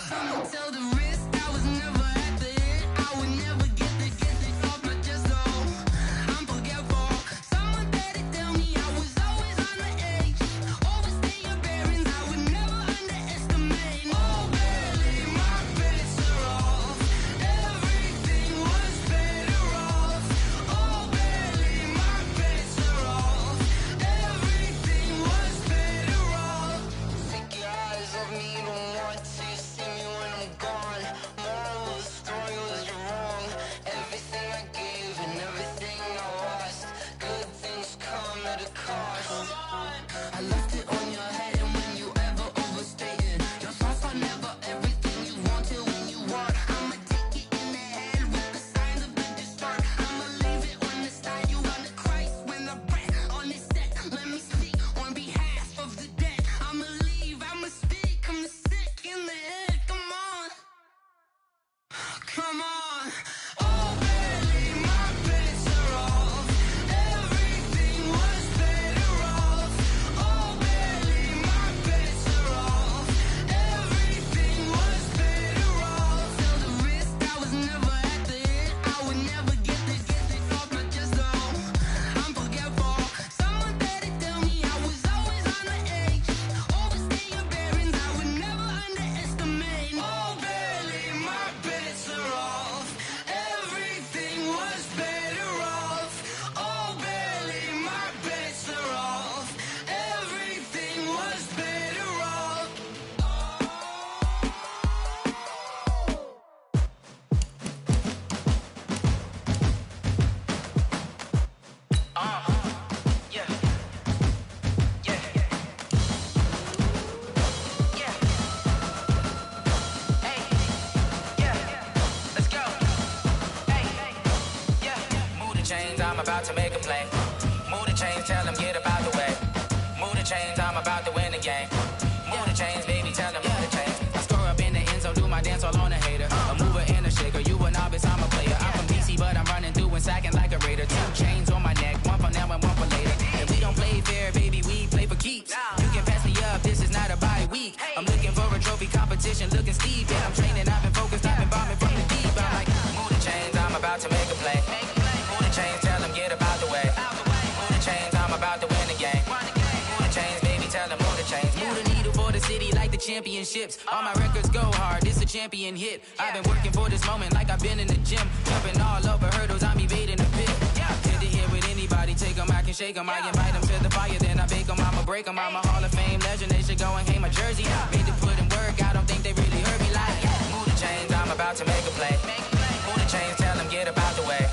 Someone tell the risk I was never at the end. I would never get it off my chest, though. I'm forgetful. Someone better tell me I was always on the edge. Overstay your bearings, I would never underestimate. Oh, barely, my bets are off. Everything was better off. Oh, barely, my bets are off. Everything was better off. Take your eyes off me, don't want to see me when I'm gone. Moral of the story was you're wrong. Everything I gave and everything I lost. Good things come at a cost. I left it on your head, and when you ever overstay it, your thoughts are never everything you want till when you want. I'ma take it in the head with the signs of the distort. I'ma leave it on the side. You on the Christ when the breath on this set. Let me speak on behalf of the dead. I'ma leave, I'ma speak. I'm the sick in the head. Come on, come on. Oh, barely, my bets are off. Everything was better off. Oh, barely, my bets are off. Everything was better off. Tell the risk I was never at the end. I would never get it off my chest, though. I'm forgetful. Someone better tell me I was always on the edge. Overstay your bearings, I would never underestimate. Oh, barely, my bets are off. Everything was better off. Oh, barely, my bets are off. Everything was better off. Yeah. Yeah. Yeah. Hey. Yeah. Let's go. Hey. Yeah. Move the chains, I'm about to make a play. Move the chains, tell them get about the way. Move the chains, I'm about to win the game. Move the chains, baby, tell them move the chains. I score up in the end zone, do my dance all on a hater. A mover and a shaker, you a novice, I'm a player. I'm from DC, but I'm running through and sacking like a raider. 2 chains on my neck, one for now and one for later. And we don't play fair, baby, we play for keeps. You can pass me up, this is not a bye week. I'm looking for a trophy competition, looking steep. And I'm training, I've been focused, I've been bombing from the deep. I'm like, move the chains, I'm about to make a play. Move the chains, tell them get about the way. Move the chains, I'm about to win the game. Move the chains, baby, tell them move the chains. Move the needle for the city like the championships. All my records go hard, this a champion hit. I've been working for this moment like I've been in the gym. Jumping all over hurdles, I'm evading the pit. Hit to hit with anybody, take them, I can shake them. I invite them to the fire, then I bake them, I'ma break them. I'm a Hall of Fame legend, they should go and hang my jersey. Made to put in work, I don't think they really heard me like. Move the chains, I'm about to make a play. Move the chains, tell them get about the way.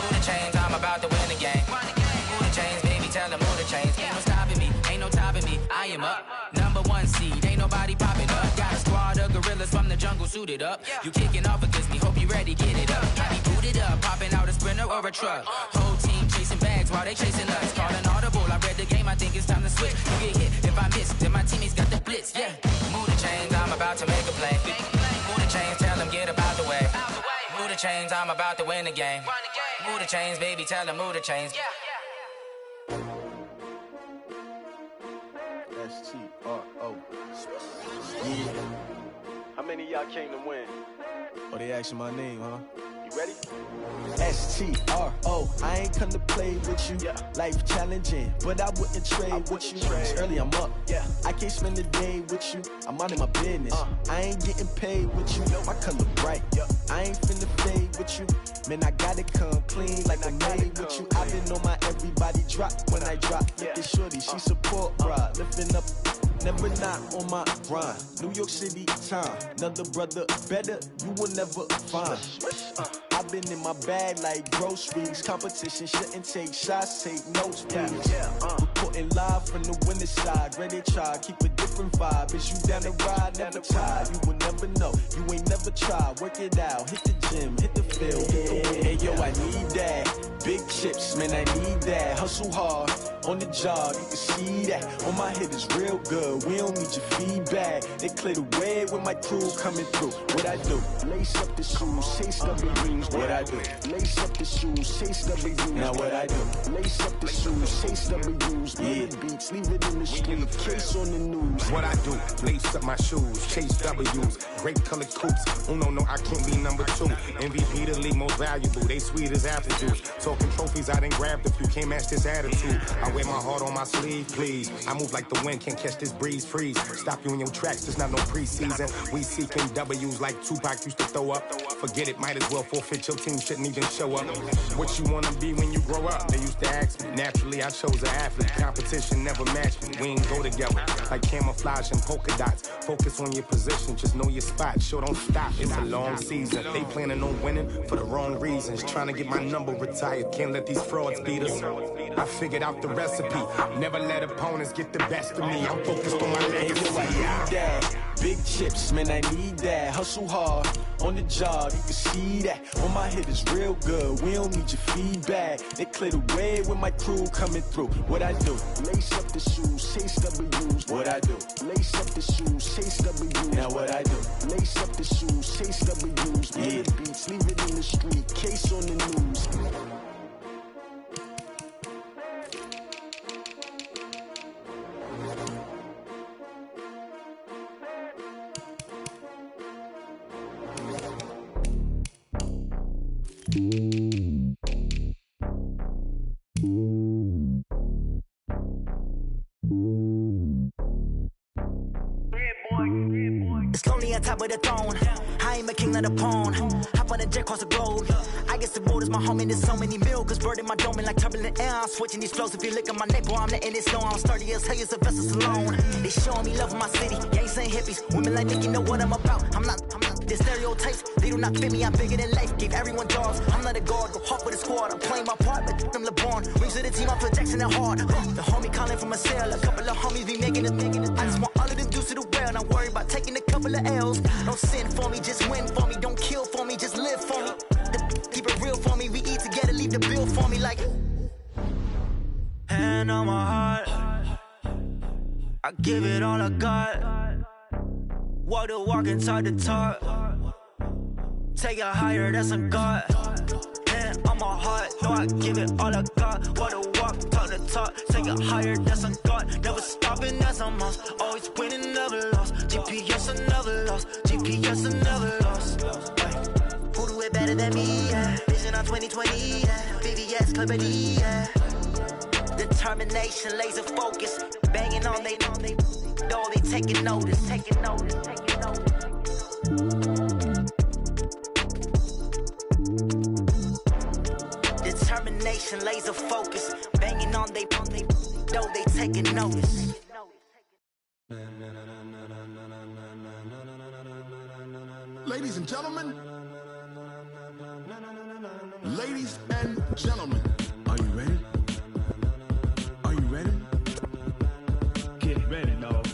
Move the chains, I'm about to win the game. Move the chains, baby, tell them move the chains. Ain't no stopping me, ain't no topping me, I am up. #1 seed, ain't nobody popping up. Got a squad of gorillas from the jungle suited up. You kicking off against me, hope you ready, get it up. I be booted up, popping out a Sprinter or a truck. Whole team chasing bags while they chasing us. Calling audible, I read the game, I think it's time to switch. You get hit if I miss, then my teammates got the blitz, yeah. Move the chains, I'm about to make a play. Move the chains, tell them get about the way. Move the chains, I'm about to win the game. Move the chains, baby, tell them move the chains. S-T-R-O. Yeah. How many of y'all came to win? Oh, they asking my name, huh? You ready? S-T-R-O. I ain't come to play with you. Life challenging, but I wouldn't trade with you. It's early, I'm up. I can't spend the day with you. I'm out of my business. I ain't getting paid with you. My color bright. I ain't finna fade with you. Man, I gotta come clean like I'm made with you. I've been on my everybody drop when I drop. Look at shorty, she support ride. Lifting up, never not on my grind. New York City time, another brother better, you will never find. I've been in my bag like groceries. Competition shouldn't take shots, take notes, please. Reporting live from the winning side. Ready to try, keep a different vibe. Is you down the ride, never tired. You will never know, you ain't never tried. Work it out, hit the gym, hit the field. Hey yo, I need that. Big chips, man, I need that. Hustle hard, on the job, you can see that. On my head is real good, we don't need your feedback. They clear the way with my crew coming through. What I do? Lace up the shoes, chase double rings. What I do? Lace up the shoes, chase double rings. Now what I do? Lace up the shoes, chase double rings. Yeah, beats, leave it in the street. Case on the news, What I do, lace up my shoes, chase W's, grape colored coops. Uno, no, I can't be number 2. MVP the league most valuable, they sweet as apple juice. Talking trophies, I didn't grab the few, can't match this attitude. I wear my heart on my sleeve, please. I move like the wind, can't catch this breeze, freeze. Stop you in your tracks, there's not no preseason. We seeking W's like Tupac used to throw up. Forget it, might as well forfeit, your team shouldn't even show up. What you wanna be when you grow up? They used to ask me. Naturally, I chose an athlete. Competition never matched me. We ain't go together like camouflage and polka dots. Focus on your position, just know your spot. Show don't stop, it's a long season. They planning on winning for the wrong reasons. Trying to get my number retired, can't let these frauds beat us. I figured out the recipe. Never let opponents get the best of me. I'm focused on my legacy. Big chips, man, I need that. Hustle hard on the job, you can see that. On my hit is real good, we don't need your feedback. They clear the way with my crew coming through. What I do? Lace up the shoes, chase W's. What I do? Lace up the shoes, chase W's. Now what I do? Lace up the shoes, chase W's. Yeah. The beats, leave it in the street, case on the news. It's lonely on top of the throne. I ain't a king, not a pawn. Hop on a jet across the globe. I guess the road is my home and there's so many milkers burning my dome like turbulent air. I'm switching these flows. If you look at my neck, boy, I'm letting it snow. I'm sturdy as hell, a vessel alone. They showing me love in my city. Yeah, ain't saying hippies. Women like me, you know what I'm about. I'm not. The stereotypes, they do not fit me. I'm bigger than life. Gave everyone jobs. I'm not a guard. Go hard with a squad. I'm playing my part, but them LeBron. Rings to the team, I feel Jackson and hard. The homie calling from a cell. A couple of homies be making it. I just want all of them dudes to the well. Not worry about taking a couple of L's. Don't sin for me, just win for me. Don't kill for me, just live for me. Keep it real for me. We eat together, leave the bill for me like. Hand on my heart, I give it all I got. Walk the walk and talk the talk. Take it higher, that's a God. Hand on my heart, no, I give it all I got. Walk the walk, talk the talk. Take it higher, that's a God. Never stopping, that's a must. Always winning, never lost. GPS, I never lost. GPS, I never lost. Who do it better than me? Yeah. Vision on 2020, yeah. VVS, Clipper D, yeah. Determination, laser focus. Banging on they door, they taking notice, taking notice, taking notice. Determination, laser focus. Banging on they door, they taking notice. Ladies and gentlemen, ladies and gentlemen, are you ready? Are you ready? Get ready, dog.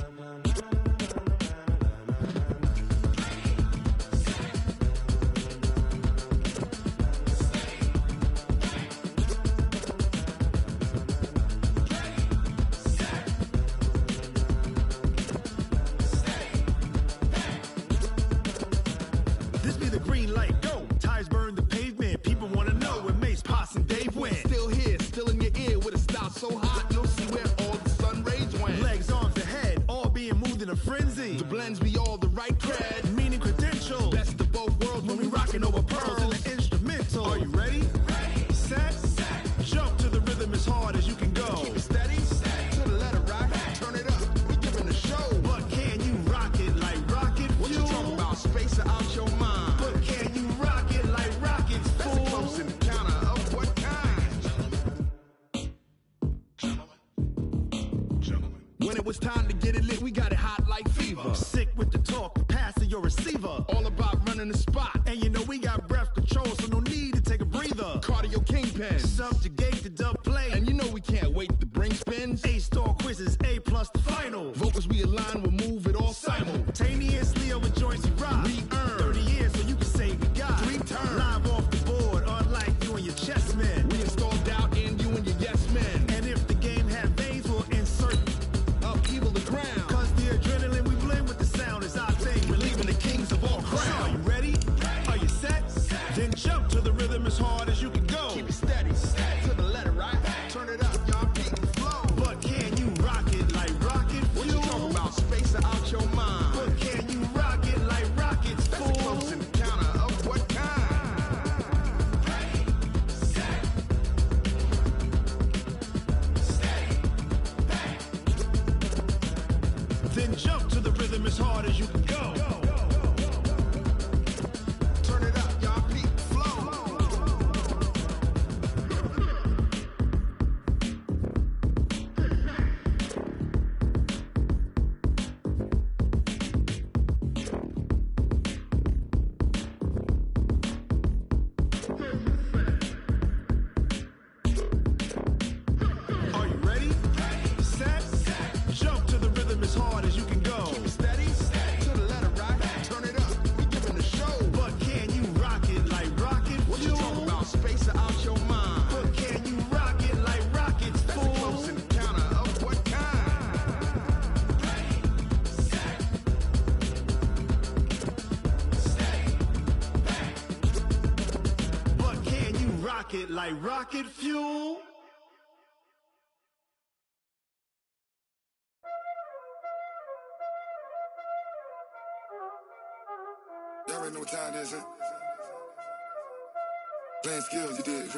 This be the green light, go. Tires burn the pavement. People wanna know where Mace, Posse, and Dave went. Still here, still in your ear with a style so hot, you'll see where all the sun rays went. Legs, arms, the head, all being moved in a frenzy. The blends be all the right cred, meaning credentials. Best of both worlds when we rockin' over pearls in the instrumental. Are you ready? Ready. Set. Jump to the rhythm as hard as you can go. Keep it steady. To the letter right. Turn it up. We giving the show. But can you rock it like rocket fuel? What you talking about? Space or out your mind? But can you rock it like rockets, fool? That's a close encounter of what kind? Gentlemen. When it was time to get it lit, we got it hot like fever. Sick with the talk, pass to your receiver. All about running the spot. And you know we got breath control, so no need to take a breather. Cardio kingpin. Subjugate the dub play. And you know we can't wait to bring spins. A-star quizzes, A+ the final. Vocals we align, we'll move it all simultaneously over joints we rock. We earn 30 years so you can say we got 3 turns. Live off the board, unlike you and your chess men. We installed doubt in you and your yes men. And if the game had veins, we'll insert upheaval the ground. Cause the adrenaline we blend with the sound is our thing. We're leaving the kings of all crowns. So are you ready? Are you set? Then jump to the rhythm as hard as you can go. Keep it steady. To the letter right. Turn it up, y'all. Keep the flow. But can you rock it like rocket fuel? What you talking about? Space pocket like rocket fuel. Y'all already know what time it is, huh? Playing skills, you did.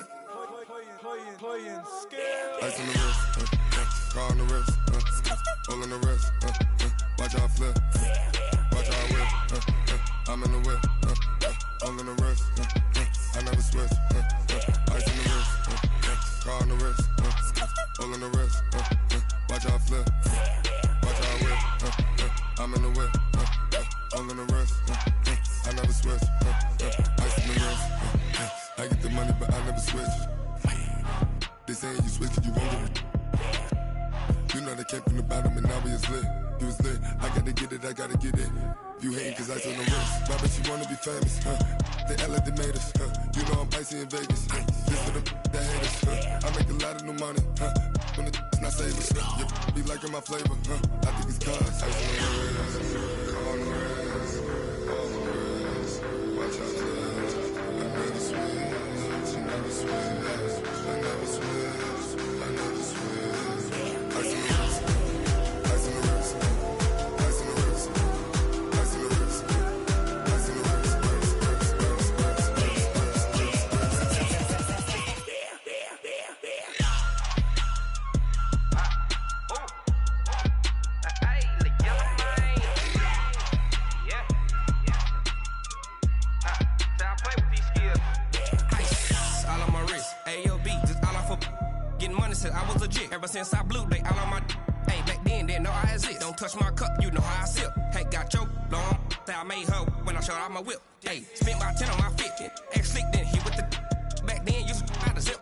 Playing skills. Ice on the wrist, car on the wrist, all on the wrist, watch how I flip, watch how I whip, I'm in the whip, all on the wrist, I never switch, ice on the wrist, car on the wrist, all on the wrist, watch how I flip, watch how I whip, I'm in the whip, all on the wrist, I never switch, ice on the wrist, I get the money but I never switch. They saying you switch it, you won't get it. You know they came from the bottom and now we is lit. You was lit, I gotta get it, I gotta get it. You hating cause ice on the wrist. Why bet you wanna be famous, huh? They act like they made us, huh? You know I'm icy in Vegas, just for them that hate us, huh? I make a lot of new money, huh? When it's not savers, you be liking my flavor, huh? I think it's cause ice on the wrist, on the wrist, on the wrist. Watch out, I never switch, I never switch. I never switch, I never switch. Ice on the wrist, ice on the wrist, ice on the wrist, ice on the wrist, ice on the wrist, I was legit. Ever since I blew, they all on my hey, back then, didn't know I exist. Don't touch my cup, you know how I sip. Hey, got your long that I made her when I showed out my whip. Hey, spent my 10 on my 50. Ex-slick, then hit with the back then, used to out the zip.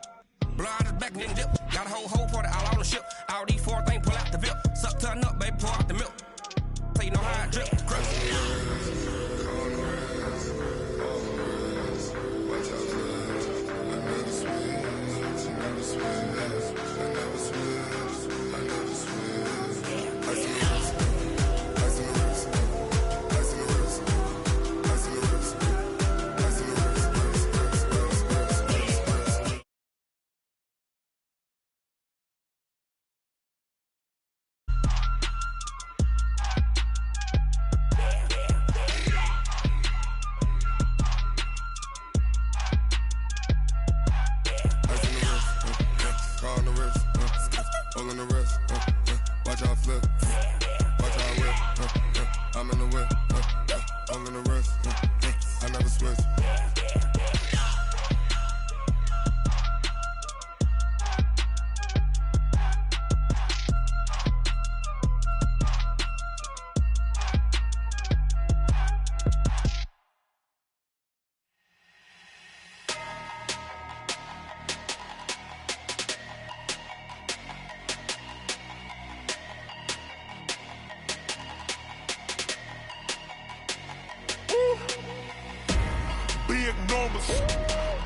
Blow out his back and then dip. Got a whole party all on the ship. All these 4 things, pull out the VIP. Suck, turn up, baby, pour out the milk. So you know how I drip.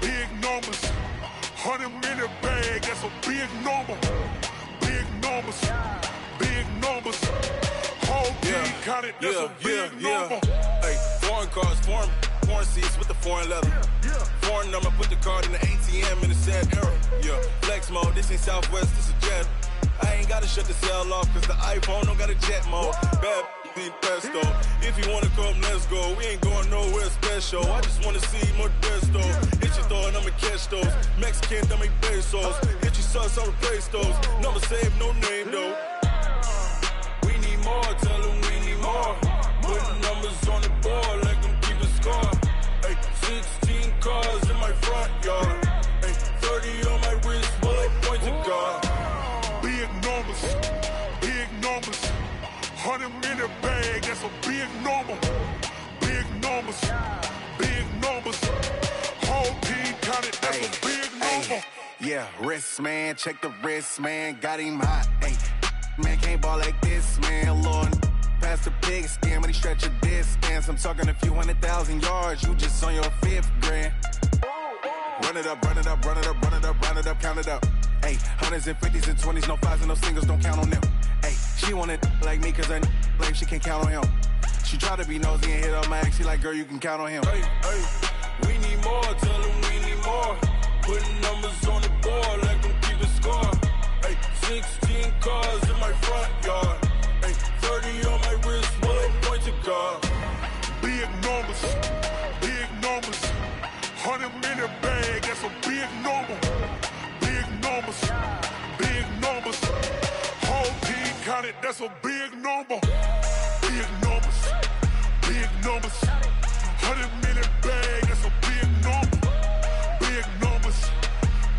Big numbers, 100-minute bag, that's a big number. Big numbers, big numbers. Whole team counted, that's a big number. Hey, foreign cars, foreign seats with the foreign leather. Foreign number, put the card in the ATM in a sad era. Yeah, flex mode, this ain't Southwest, this is Jet. I ain't gotta shut the cell off, cause the iPhone don't got a jet mode. Bad need pesto. If you wanna come, let's go. We ain't going nowhere special. I just wanna see more desto. Hit your throw and I'ma catch those. Mexican, don't make pesos. Hit your sauce, I'll replace those. Number save, no name though. We need more, tell them we need more. Putting numbers on the board, like them keep a score. Hey, 16 cars in my front yard. Hey, 30 on my wrist, bullet points of God. Big numbers, big numbers. 100-minute bag, that's a big number. Big numbers, big numbers. Whole team counted, that's a big number. Yeah, wrist man, check the wrist man, got him hot. Ay, man can't ball like this, man. Lord, past the pig skin when he stretch a distance. I'm talking a few 100,000 yards, you just on your 5th grand. Run it up, run it up, run it up, run it up, run it up, count it up. Ay, 100s and 50s and 20s, no 5s and no singles, don't count on them. Ay, she wanted like me cause her like she can't count on him. She tried to be nosy and hit up my ex, she like, girl, you can count on him. Hey, hey, we need more, tell them we need more. Putting numbers on the board like I'm keeping score. Ay, 16 cars in my front yard. Ay, 30 on my wrist, one point to God. Big numbers, 100-minute bag, that's a big number. Big numbers, whole team counted, that's a big number. Big numbers, 100-minute bag, that's a big number. Big numbers,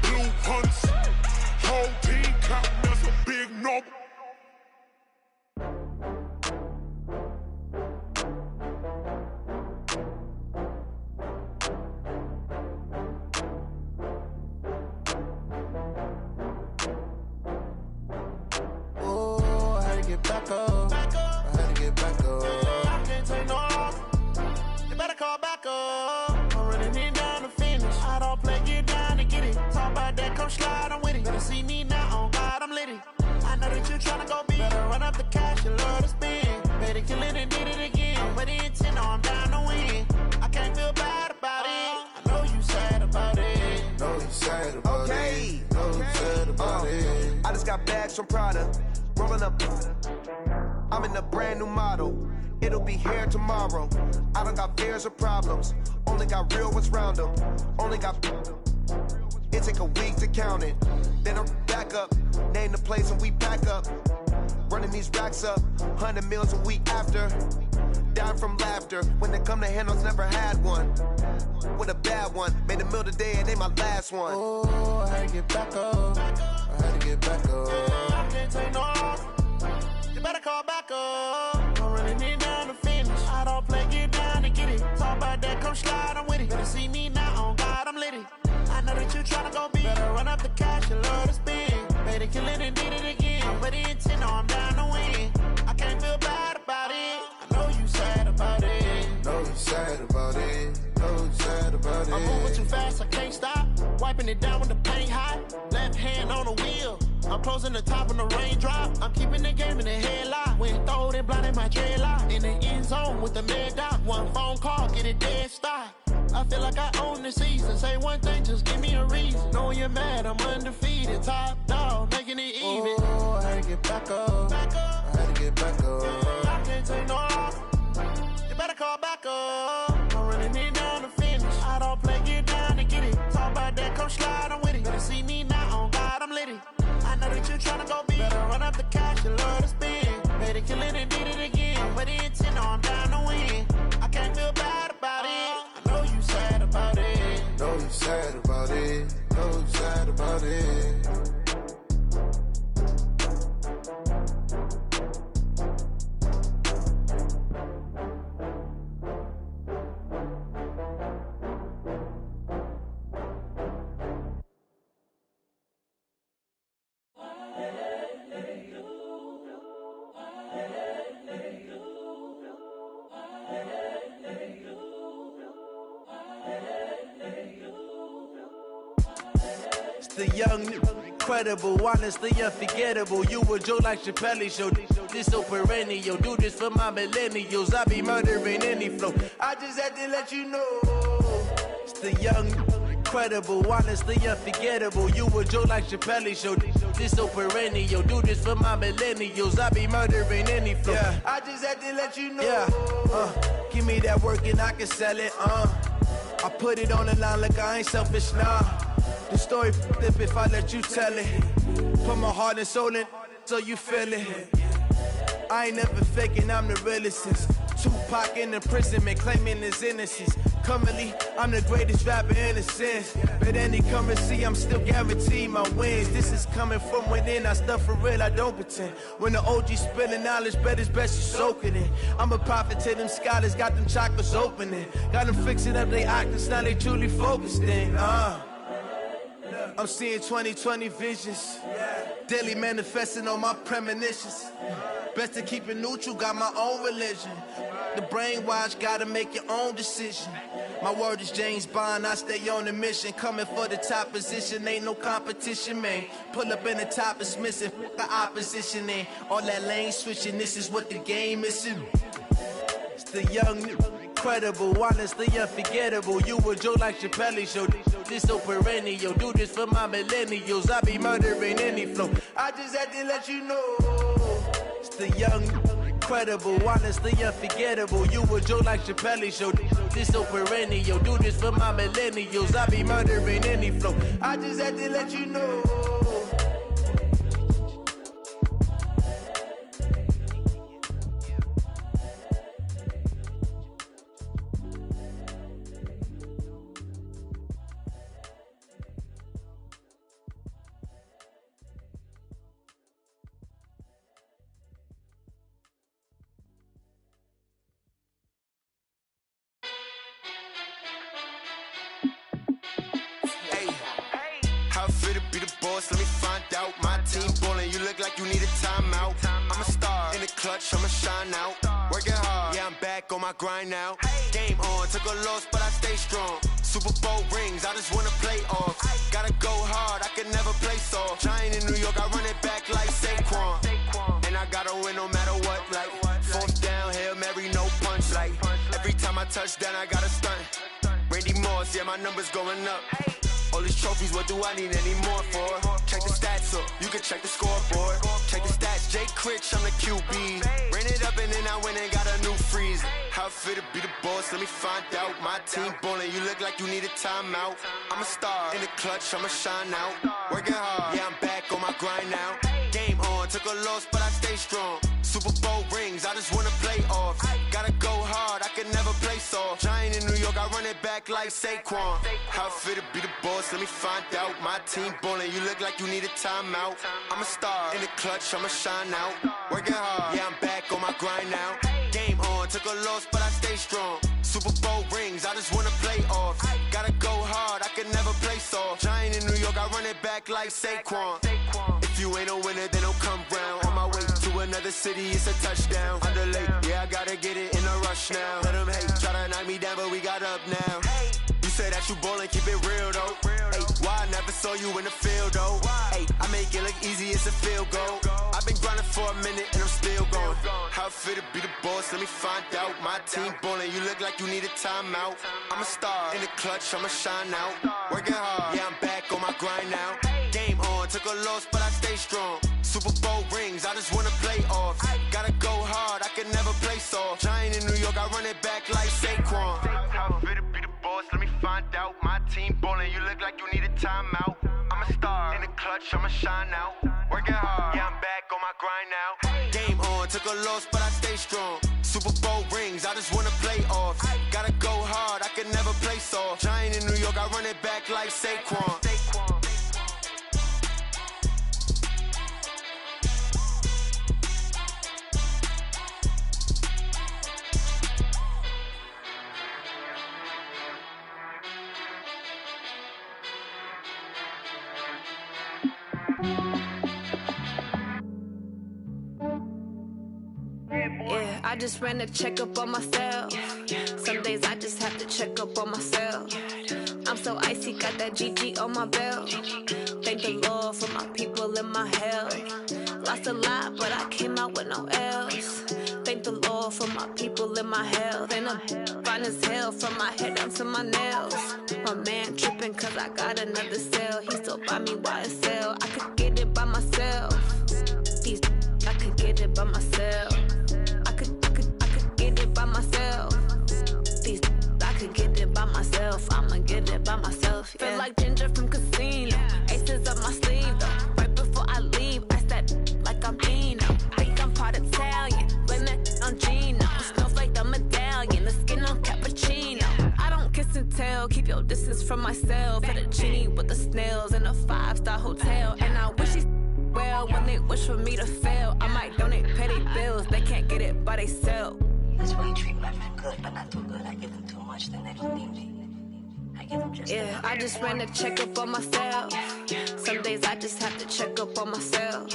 blue hunts, whole team counting, that's a big number. Back up. I had to get back up. I can't take no loss. You better call back up. I'm running it down to finish. I don't play, get down to get it. Talk about that, come slide, I'm with it. Better see me now, on God, I'm lit it. I know that you tryna go big. Better run up the cash, you love to spend. Better kill it and did it again. But the intent, I'm down to win. I can't feel bad about it. I know you sad about it. Know you sad about it. Know you sad about it. I just got bags from Prada. Rolling up, I'm in a brand new model. It'll be here tomorrow. I don't got fears or problems. Only got real ones round them. Only got. It take a week to count it. Then I'm back up. Name the place and we pack up. Running these racks up. 100 meals a week after. Down from laughter. When they come to handles, never had one. With a bad one. Made a meal today and they my last one. Oh, I had to get back up. I had to get back up. I can't take no loss. You better call back up. I'm running it down to finish. I don't play, get down to get it. Talk about that, come slide, I'm with it. Better see me now, on God, I'm lit it. I know that you tryna go big. Better run up the cash, you love to spend. Better kill it and did it again. But the intent, no, I'm down to win. I can't feel bad about it. I know you sad about it. Know you sad about it. Know you sad about it. I'm moving too fast, I can't stop. Wiping it down when the paint hot. Left hand on the wheel. I'm closing the top when the raindrop. I'm keeping the game in the headlock. When throwed and blinded my dreadlock. In the end zone with the mad dot. One phone call, get it dead stop. I feel like I own the season. Say one thing, just give me a reason. Knowing you're mad, I'm undefeated. Top dog, making it even. Oh, I had to get back up. I had to get back up. I can't take no loss. You better call back up. I'm running it down to finish. I don't play, get down to get it. Talk about that, come slide, I'm with it. Better see me now, on God, I'm lit it. I know that you tryna go big. Better run up the cash, you love to spend. Better kill it and did it again. But the intent, no, I'm down to win. I can't feel bad about it. I know you sad about it. Know you sad about it. Know you sad about it. The young, incredible, honestly unforgettable. You a Joe like Chappelle show. This so perennial. Do this for my millennials. I be murdering any flow. I just had to let you know. It's the young, incredible, honestly unforgettable. You a Joe like Chappelle show. This so perennial. Do this for my millennials. I be murdering any flow. Yeah. I just had to let you know. Yeah. Give me that work and I can sell it. I put it on the line like I ain't selfish, nah. The story flip if I let you tell it. Put my heart and soul in so you feel it. I ain't never faking, I'm the realest since Tupac in imprisonment, claiming his innocence. Currently, I'm the greatest rapper in a sense. But any currency, I'm still guaranteed my wins. This is coming from within, I stuff for real, I don't pretend. When the OG spilling knowledge, bet it's best you soak it in. I'm a prophet to them scholars, got them chakras opening. Got them fixing up they octaves, now they truly focused in. I'm seeing 2020 visions. Daily manifesting on my premonitions. Best to keep it neutral, got my own religion. The brainwash, gotta make your own decision. My word is James Bond, I stay on the mission. Coming for the top position, ain't no competition, man. Pull up in the top, it's missing, the opposition in. All that lane switching, this is what the game is in. It's the young, incredible, honestly unforgettable. You a Joe like Chappelle show. this so perennial. Do this for my millennials. I be murdering any flow. I just had to let you know. It's the young, incredible, honestly unforgettable. You a Joe like Chappelle show. This so perennial. Do this for my millennials. I be murdering any flow. I just had to let you know. How fit to be the boss? Let me find out. My team ballin', you look like you need a timeout. I'm a star in the clutch, I'ma shine out. Working hard, yeah, I'm back on my grind now. Game on, took a loss, but I stay strong. Super Bowl rings, I just wanna play off. Gotta go hard, I can never play soft. Giant in New York, I run it back like Saquon. And I gotta win no matter what, like fourth down, Hail Mary, no punch. Like every time I touch down, I gotta stunt. Randy Moss, yeah, my numbers going up. All these trophies, what do I need any more for? Check the stats up, you can check the scoreboard. Check the stats, Jay Critch, I'm the QB. Ran it up and then I went and got a new freeze. How fit to be the boss, let me find out. My team ballin', you look like you need a timeout. I'm a star in the clutch, I'ma shine out. Working hard, yeah, I'm back on my grind now. Game on, took a loss, but I stay strong. Super Bowl rings, I just wanna play off. Gotta go hard, I can never play soft. Giant in New York, I run it back like Saquon. How fit to be the boss, let me find out. My team ballin', you look like you need a timeout. I'm a star in the clutch, I'ma shine out. Working hard, yeah, I'm back on my grind now. Game on, took a loss, but I stay strong. Super Bowl rings, I just wanna play off. Gotta go hard, I can never play soft. Giant in New York, I run it back like Saquon. If you ain't a winner, then don't come round. On my way to another city, it's a touchdown. Underlay, yeah, I gotta get it in a rush now. Let them hate, try to knock me down, but we got up now. You say that you ballin', keep it real though. Hey, why I never saw you in the field though? Hey, I make it look easy, it's a field goal. I've been grinding for a minute and I'm still going. How fit to be the boss, let me find out. My team ballin', you look like you need a timeout. I'm a star in the clutch, I'ma shine out. Working hard, yeah, I'm back on my grind now. Game on, took a loss, but I stay strong. Super Bowl rings, I just wanna play off. Gotta go hard, I can never play soft. Giant in New York, I run it back like Saquon. How fit to be the boss, let me find out. My team ballin', you look like you need a timeout. I'm a star in the clutch, I'ma shine out. Working hard, yeah, I'm back on my grind now. Game on, took a loss, but I stay strong. Super Bowl rings, I just wanna play off. Gotta go hard, I can never play soft. Giant in New York, I run it back like Saquon. Yeah, I just ran a checkup on myself. Some days I just have to check up on myself. I'm so icy, got that GG on my belt. Thank the Lord for my people and my health. Lost a lot, but I came out with no L's. Thank the Lord for my people and my health. And I'm fine as hell from my head down to my nails. My man tripping cause I got another cell. He still buy me YSL. I could get it by myself. These I could get it by myself. I could get it by myself. These I could get it by myself. I'ma get it by myself. Yeah. Feel like Ginger from Casino. Aces up my sleeve though. Right before I leave, I step like I'm Dino. Think I'm part Italian. Blame that on Gino. Snowflake the medallion. The skin on cappuccino. I don't kiss and tell. Keep your distance from myself. Fettuccine with the snails in a 5-star hotel. And I wish he's well when they wish for me to fail. I might donate petty bills. They can't get it by themselves. That's why you treat my men good, but not too good. I give them too much, then they don't need me. I give them just yeah, I just ran a checkup on myself. Some days I just have to check up on myself.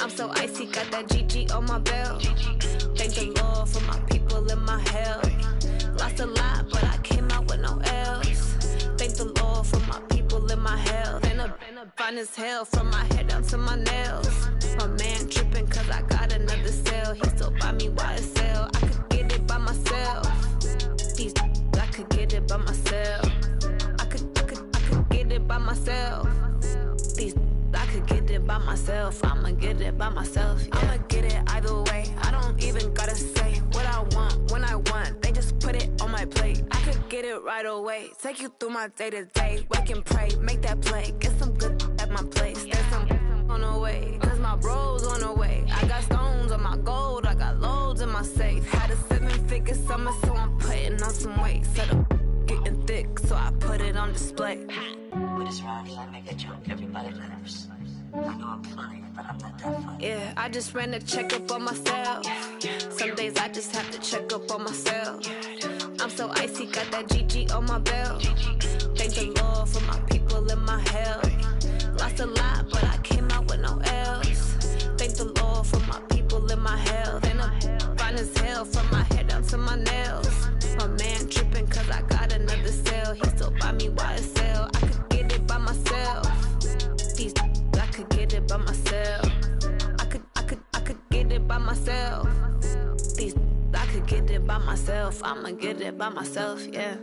I'm so icy, got that GG on my belt. Thank the Lord for my people and my health. Lost a lot, but I came out with no L's. Thank the Lord for my people and my health. And I'm fine as hell from my head down to my nails. My man tripping cause I got another cell. He still buy me YSL. I could get it by myself. These I could get it by myself. I could by myself. I'ma get it by myself. Yeah. I'ma get it either way. I don't even gotta say what I want when I want. They just put it on my plate. I could get it right away. Take you through my day to day. Wake and pray, make that play. Get some good at my place. There's some on the way, cause my bro's on the way. I got stones on my gold, I got loads in my safe. Had a 7-figure summer, so I'm putting on some weight. Set up getting thick, so I put it on display. With this round, I make a joke, everybody laughs. I know I'm funny, but I'm not that funny. Yeah, I just ran a checkup on myself. Some days I just have to check up on myself. I'm so icy, got that GG on my belt. Thank the Lord for my people in my health. Lost a lot, but I came out with no L's. Thank the Lord for my people in my health. And I'm fine as hell from my head down to my nails. My man tripping cause I got another sale. He still buy me YSL. I could get it by myself. These I could get it by myself. I could get it by myself. These I could get it by myself. I'ma get it by myself, yeah.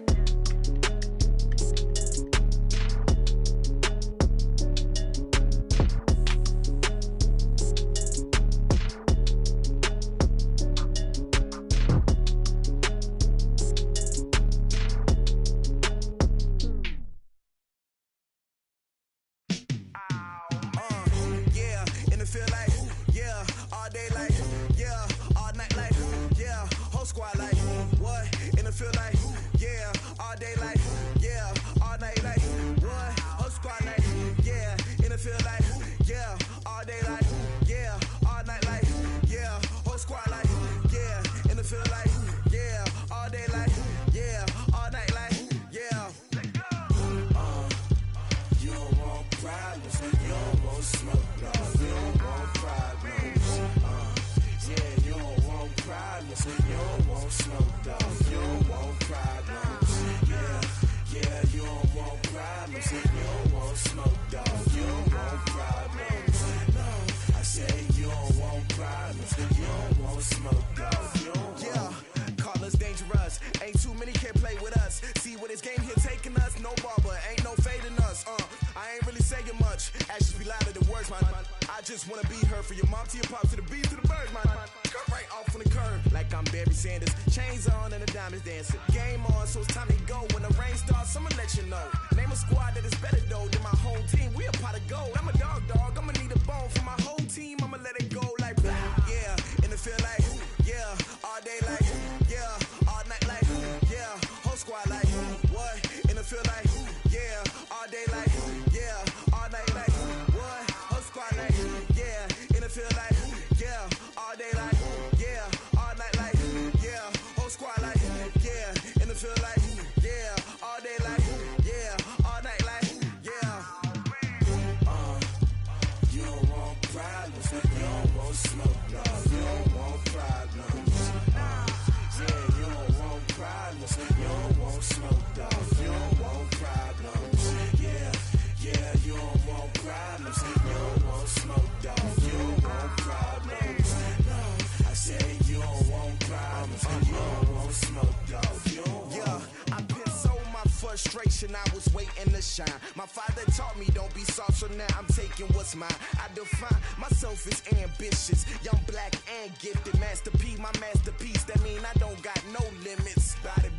I was waiting to shine. My father taught me don't be soft, so now I'm taking what's mine. I define myself as ambitious, young, black, and gifted. Master P, my masterpiece. That mean I don't got no limits. Bout it,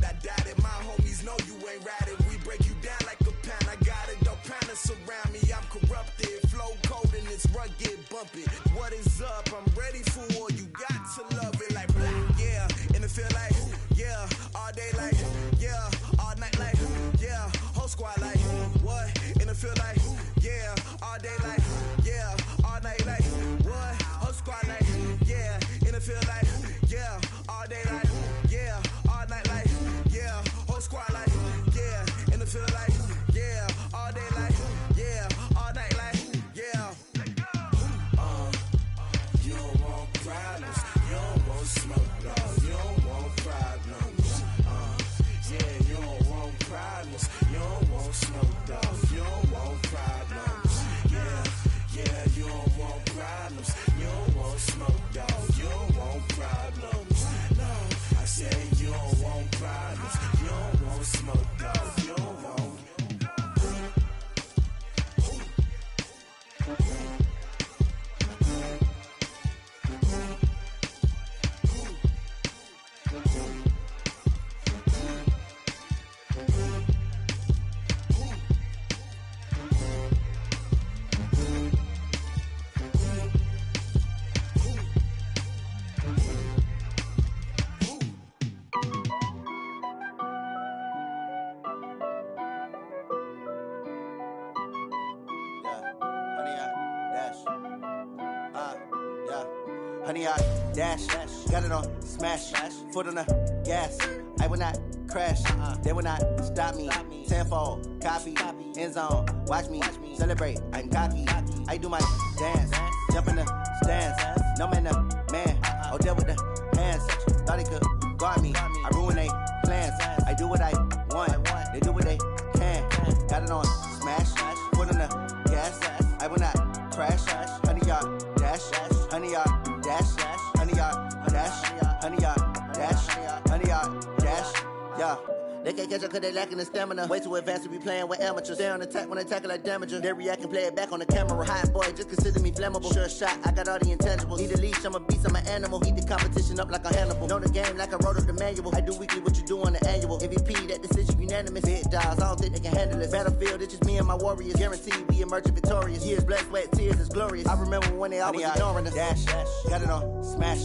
I doubt it. My homies know you ain't ratted. We break you down like a pound. I got it, don't pound to surround me. I'm corrupted, flow cold and it's rugged, bumpy. What is up? I'm ready for war. You got to love it like black, yeah. And it feel like, yeah, all day like, yeah, all night like, yeah, whole squad like, what? And it feel like, yeah, all day like, yeah, all night like, what? Whole squad like, yeah, and it feel like, yeah, all day like, yeah, all night like, yeah, whole squad like, yeah, and it feel like, yeah, all day like, yeah, all night like, yeah. You don't want problems, you don't want smoke, dog, you don't want problems. Yeah, you don't want problems, you don't want smoke, dog, you don't want problems. Yeah, you don't want problems, you don't want smoke, dog, you don't want problems. No, I said you don't want problems, you don't want smoke, dog, you don't want. honey, I dash. Got it on smash, foot on the gas. I will not crash, they will not stop me. Tenfold, copy, end zone, watch me celebrate. I'm cocky, I do my dance, jump in the stands. No man, man, oh, there with the hands. Thought he could guard me, I ruin they plans. I do what I want, they do what they can. Got it on smash, foot on the gas. I will not crash, honey, y'all dash, honey, y'all dash, honey, y'all dash, honey, y'all dash, honey, y'all dash, yeah. They can't catch up cause they lacking the stamina. Way too advanced to be playing with amateurs. Stay on attack when they tackle like damager. They react and play it back on the camera. Hot boy, just consider me flammable. Sure shot, I got all the intangibles. Need a leash, I'm a beast, I'm an animal. Heat the competition up like a Hannibal. Know the game like I wrote up the manual. I do weekly what you do on the annual. MVP, that decision unanimous. Big dogs, I don't think they can handle it. Battlefield, it's just me and my warriors. Guaranteed we emerge victorious. Years, blood, sweat, tears, it's glorious. I remember when they always ignoring us. Dash, got it on smash,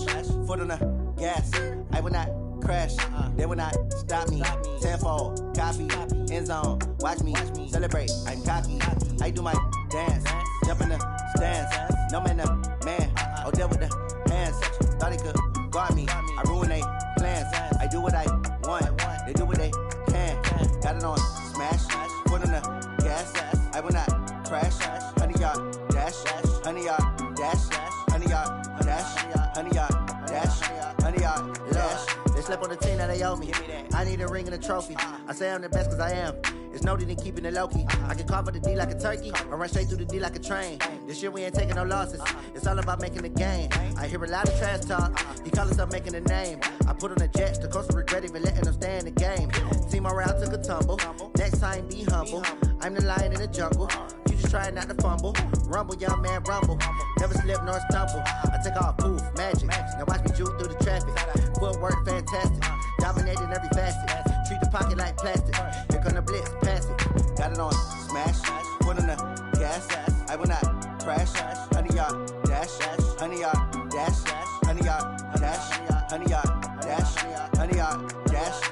foot on the gas. I will not crash, they will not stop me. Tenfold, copy, end zone, watch me celebrate. I'm cocky, I do my dance, jump in the stands. No man, man, oh, there with the hands. Thought he could guard me, I ruin they plans. I do what I want, they do what they can. Got it on smash, foot on the gas. I will not crash, honey, y'all dash, honey, y'all dash, honey, y'all dash, honey, y'all dash, honey, y'all dash. They slept on the team that they owe me. I need a ring and a trophy. I say I'm the best cause I am. It's no need in keeping it low-key. I can carve up the D like a turkey or run straight through the D like a train. This year we ain't taking no losses. It's all about making the game. I hear a lot of trash talk. He call himself making a name. I put on the Jets. The coach will regret even letting them stay in the game. Team morale took a tumble. Next time be humble. I'm the lion in the jungle. You just try not to fumble. Rumble, young man, rumble. Never slip nor stumble. I take off, poof, magic. Now watch me juke through the traffic. Footwork fantastic. Dominating every facet. Treat the pocket like plastic. Here come the blitz, pass it. Got it on smash. Foot on the gas. I will not crash. Honey, y'all dash. Honey, y'all dash. Honey, y'all dash. Honey, y'all dash. Honey, y'all dash.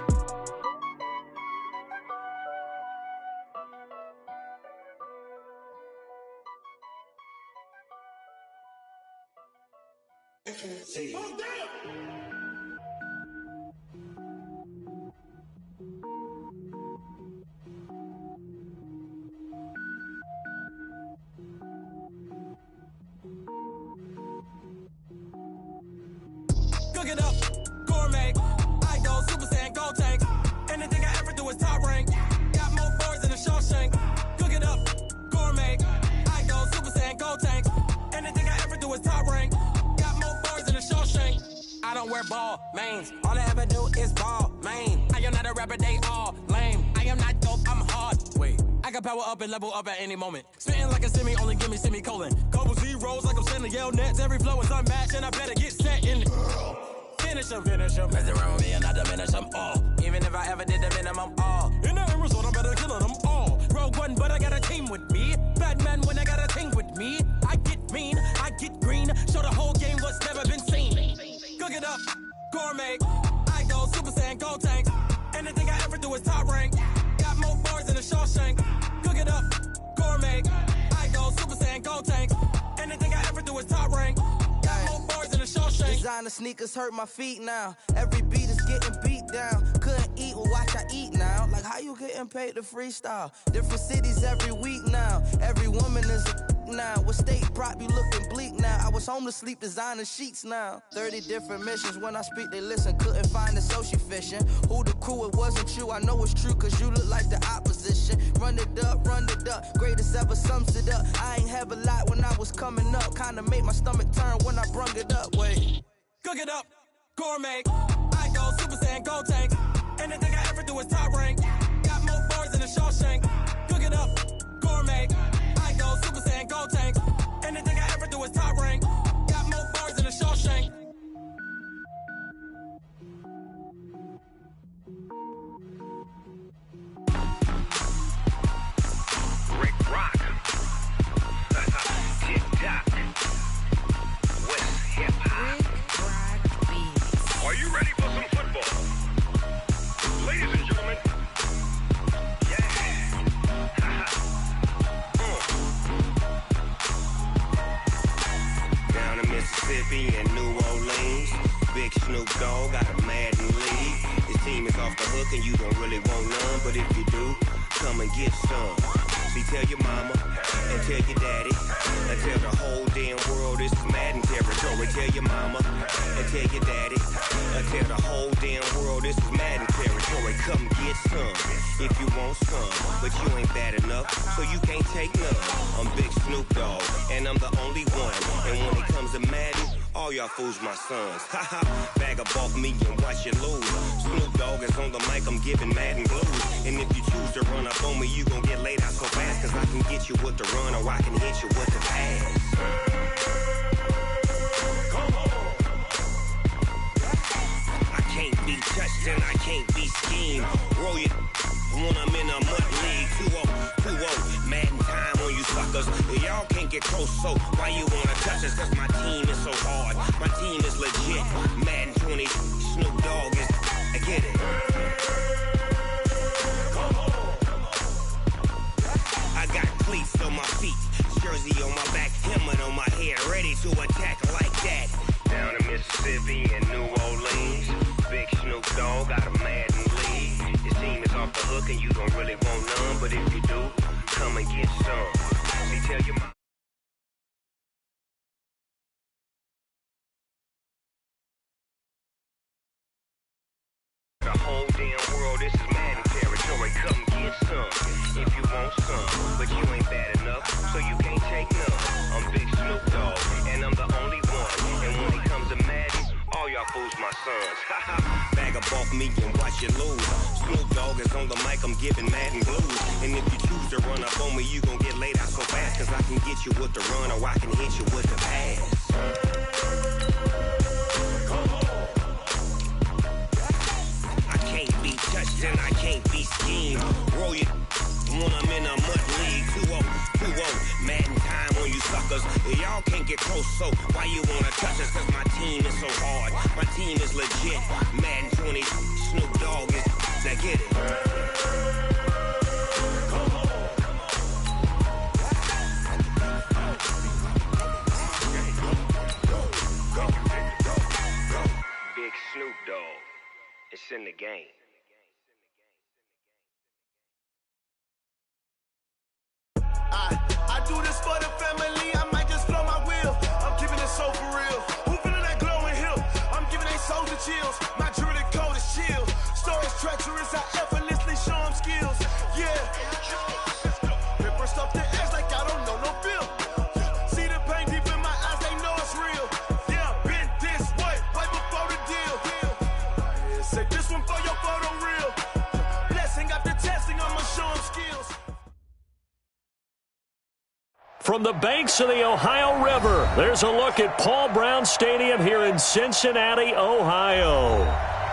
Cook it up, gourmet. I go Super Saiyan, gold tank. Anything I ever do is top rank. Got more boards than a Shawshank. Cook it up, gourmet. I go Super Saiyan, gold tank. Anything I ever do is top rank. Got more boards than a Shawshank. I don't wear ball mains. All I ever do is ball main. I am not a rapper, they all lame. I am not dope, I'm hard. Wait, I can power up and level up at any moment. Spitting like a semi, only give me semicolon. Couple zeros like I'm sending yell nets. Every flow is unmatched and I better get set in. Finish them. Mess around with me and I diminish them all. Even if I ever did the minimum all. In the end result, I'm better killing them all. Rogue one, but I got a team with me. Batman when I got a team with me. I get mean, I get green. Show the whole game what's never been seen. Cook it up, gourmet. I go Super Saiyan, gold tank. Anything I ever do is top rank. Got more bars than a Shawshank. Cook it up, gourmet. I go Super Saiyan, gold tank. Anything I ever do is top rank. Got more bars than a Shawshank. Designer sneakers hurt my feet now. Every beat is getting beat down. Couldn't eat, well watch I eat now. Like how you getting paid to freestyle? Different cities every week now. Every woman is a now. With state prop, you looking bleak now. I was home to sleep designing sheets now. 30 different missions. When I speak, they listen. Couldn't find it, so she fishing. Who the crew? It wasn't you. I know it's true, cause you look like the opposition. Run it up. Greatest ever sums it up. I ain't have a lot when I was coming up. Kinda made my stomach turn when I brung it up. Wait. Cook it up, gourmet. I go Super Saiyan, gold tank. Anything I ever do is top rank. Got more bars than a Shawshank. Cook it up, gourmet. I go Super Saiyan, gold tank. Anything I ever do is top rank. Got more bars than a Shawshank. Rick Rock. TikTok. West Hip Hop. Are you ready for some football? is off the hook and you don't really want none. But if you do, come and get some. See, tell your mama and tell your daddy and tell the whole damn world this is Madden territory. Tell your mama and tell your daddy and tell the whole damn world this is Madden territory. Come get some if you want some, but you ain't bad enough, so you can't take none. I'm Big Snoop Dogg, and I'm the only one. And when it comes to Madden, all y'all fools my sons. Haha, bag up off me and watch you lose. Snoop Dogg is on the mic, I'm giving Madden blues. And if you choose to run up on me, you gon' get laid out so fast. Cause I can get you with the run or I can hit you with the pass. I can't be touched and I can't be schemed. Roll you when I'm in a mud league. 2-0, Madden time on you suckers. Y'all can't get close, so why you wanna touch us? Cause my team is so hard, my team is legit. Madden 20, Snoop Dogg is, I get it. I got cleats on my feet, jersey on my back, helmet on my head, ready to attack like that. Down in Mississippi and New Orleans, Big Snoop Dogg got a Madden lead. Your team is off the hook and you don't really want none, but if you do, come and get some. See, tell your mom. The whole damn world, this is Madden territory. Come get some if you want some, but you ain't bad enough, so you can't take none. I'm Big Snoop Dogg, and I'm the only one. And when it comes to Madden, all y'all fools my sons. Bag up off me and watch you lose. Snoop Dogg is on the mic, I'm giving Madden blues. And if you choose to run up on me, you gon' get laid out so fast. Cause I can get you with the run or I can hit you with the pass. Touched and I can't be schemed. Roll you when I'm in a mud league. 2-0, Madden time on you suckers. Y'all can't get close, so why you wanna touch us? Cause my team is so hard, my team is legit. Madden 20, Snoop Dogg is, now get it. Big Snoop Dogg, it's in the game. I do this for the family, I might just blow my wheel. I'm keeping it so for real. Who feeling that glowing hill? I'm giving they soldier chills. My jewelry code is chill. Stories treacherous, I effortlessly show them skills. Yeah. Ripper stuff the edge like I don't know no feel. See the pain deep in my eyes, they know it's real. Yeah, been this way, right before the deal. Say this one for your photo reel. Blessing after testing, I'ma show them skills. From the banks of the Ohio River, there's a look at Paul Brown Stadium here in Cincinnati, Ohio.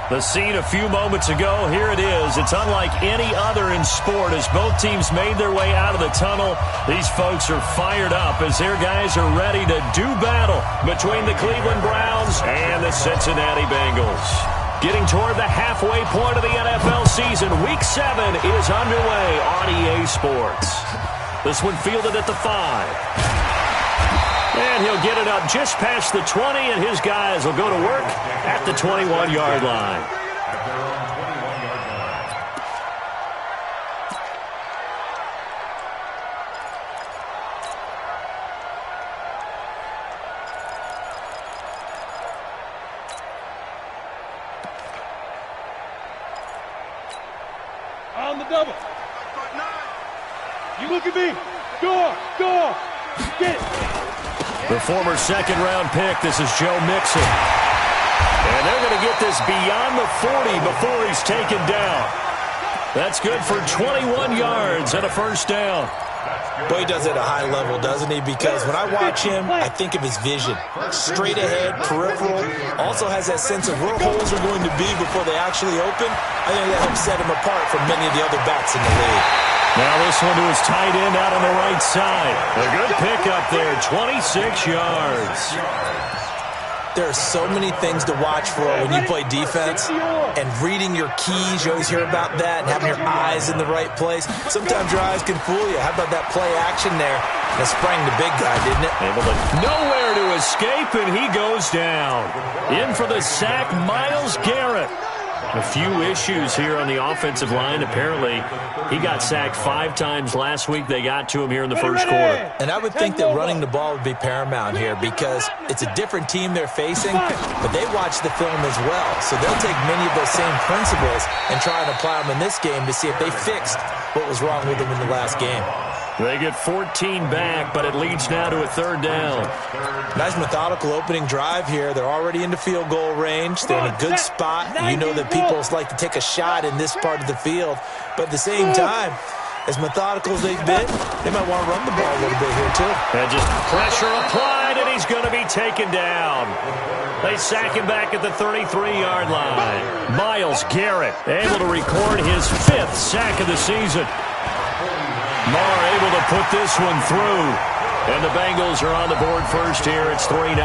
The scene a few moments ago, here it is. It's unlike any other in sport as both teams made their way out of the tunnel. These folks are fired up as their guys are ready to do battle between the Cleveland Browns and the Cincinnati Bengals. Getting toward the halfway point of the NFL season, Week 7 is underway on EA Sports. This one fielded at the 5. And he'll get it up just past the 20, and his guys will go to work at the 21-yard line. On the double. You look at me. Go. Get it. The former second-round pick, this is Joe Mixon. And they're going to get this beyond the 40 before he's taken down. That's good for 21 yards and a first down. Boy, he does it at a high level, doesn't he? Because when I watch him, I think of his vision. Straight ahead, peripheral. Also has that sense of where holes are going to be before they actually open. I think that helps set him apart from many of the other backs in the league. Now this one to his tight end out on the right side. A good pickup there, 26 yards. There are so many things to watch for when you play defense, and reading your keys, you always hear about that, and having your eyes in the right place. Sometimes your eyes can fool you. How about that play action there? That sprang the big guy, didn't it? Able to nowhere to escape, and he goes down. In for the sack, Myles Garrett. A few issues here on the offensive line. Apparently, he got sacked 5 times last week. They got to him here in the first quarter. And I would think that running the ball would be paramount here because it's a different team they're facing, but they watch the film as well. So they'll take many of those same principles and try and apply them in this game to see if they fixed what was wrong with them in the last game. They get 14 back, but it leads now to a 3rd down. Nice methodical opening drive here. They're already into field goal range. They're in a good spot. You know that people like to take a shot in this part of the field. But at the same time, as methodical as they've been, they might want to run the ball a little bit here too. And just pressure applied, and he's going to be taken down. They sack him back at the 33-yard line. Myles Garrett able to record his 5th sack of the season. Marr able to put this one through. And the Bengals are on the board first here. It's 3-0.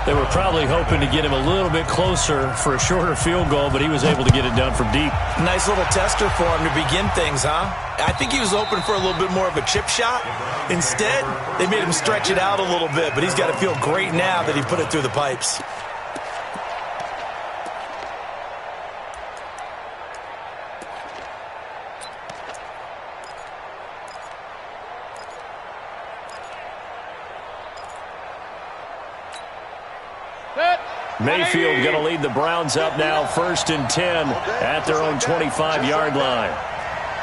They were probably hoping to get him a little bit closer for a shorter field goal, but he was able to get it done from deep. Nice little tester for him to begin things, huh? I think he was hoping for a little bit more of a chip shot. Instead, they made him stretch it out a little bit, but he's got to feel great now that he put it through the pipes. Mayfield going to lead the Browns up now, 1st and 10 at their own 25-yard line.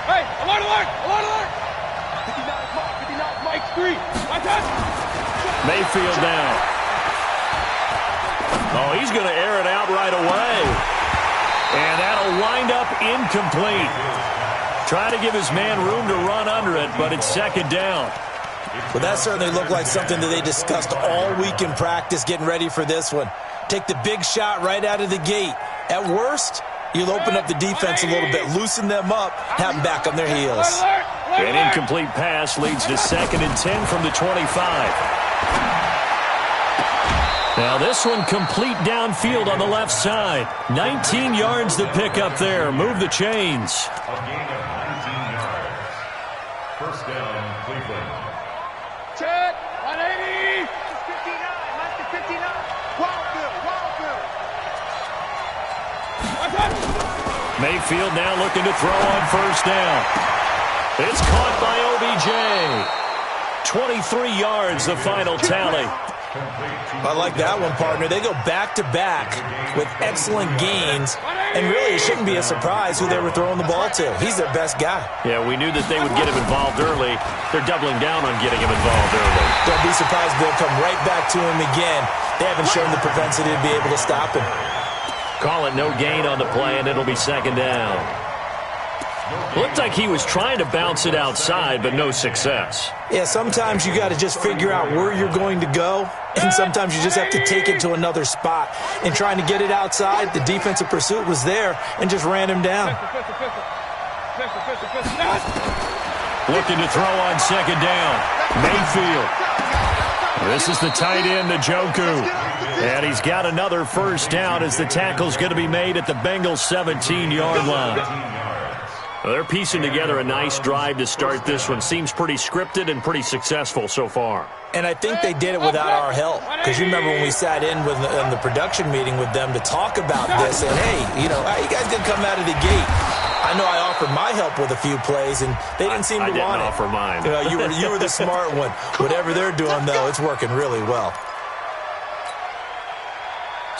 Hey, alert, alert, alert, alert! 59 Mike 3. Mayfield now. Oh, he's going to air it out right away. And that'll wind up incomplete. Try to give his man room to run under it, but it's 2nd down. Well, that certainly looked like something that they discussed all week in practice getting ready for this one. Take the big shot right out of the gate. At worst, you'll open up the defense a little bit, loosen them up, have them back on their heels. An incomplete pass leads to 2nd and 10 from the 25. Now this one complete downfield on the left side. 19 yards to pick up there. Move the chains. First down, Cleveland. Check, 180. 59, Mike 59. Wild good. Mayfield now looking to throw on 1st down. It's caught by OBJ. 23 yards, the final tally. I like that one, partner. They go back-to-back with excellent gains, and really it shouldn't be a surprise who they were throwing the ball to. He's their best guy. Yeah, we knew that they would get him involved early. They're doubling down on getting him involved early. Don't be surprised they'll come right back to him again. They haven't shown the propensity to be able to stop him. Call it no gain on the play, and it'll be 2nd down. Looked like he was trying to bounce it outside, but no success. Yeah, sometimes you got to just figure out where you're going to go, and sometimes you just have to take it to another spot. And trying to get it outside, the defensive pursuit was there and just ran him down. Looking to throw on 2nd down. Mayfield. This is the tight end, Njoku. And he's got another 1st down as the tackle's going to be made at the Bengals' 17-yard line. Well, they're piecing together a nice drive to start this one. Seems pretty scripted and pretty successful so far. And I think they did it without our help. Because you remember when we sat in the production meeting with them to talk about this, and hey, you know, how you guys didn't come out of the gate. I know I offered my help with a few plays, and they didn't seem to want it. I didn't offer mine. You know, you were the smart one. Whatever they're doing, though, it's working really well.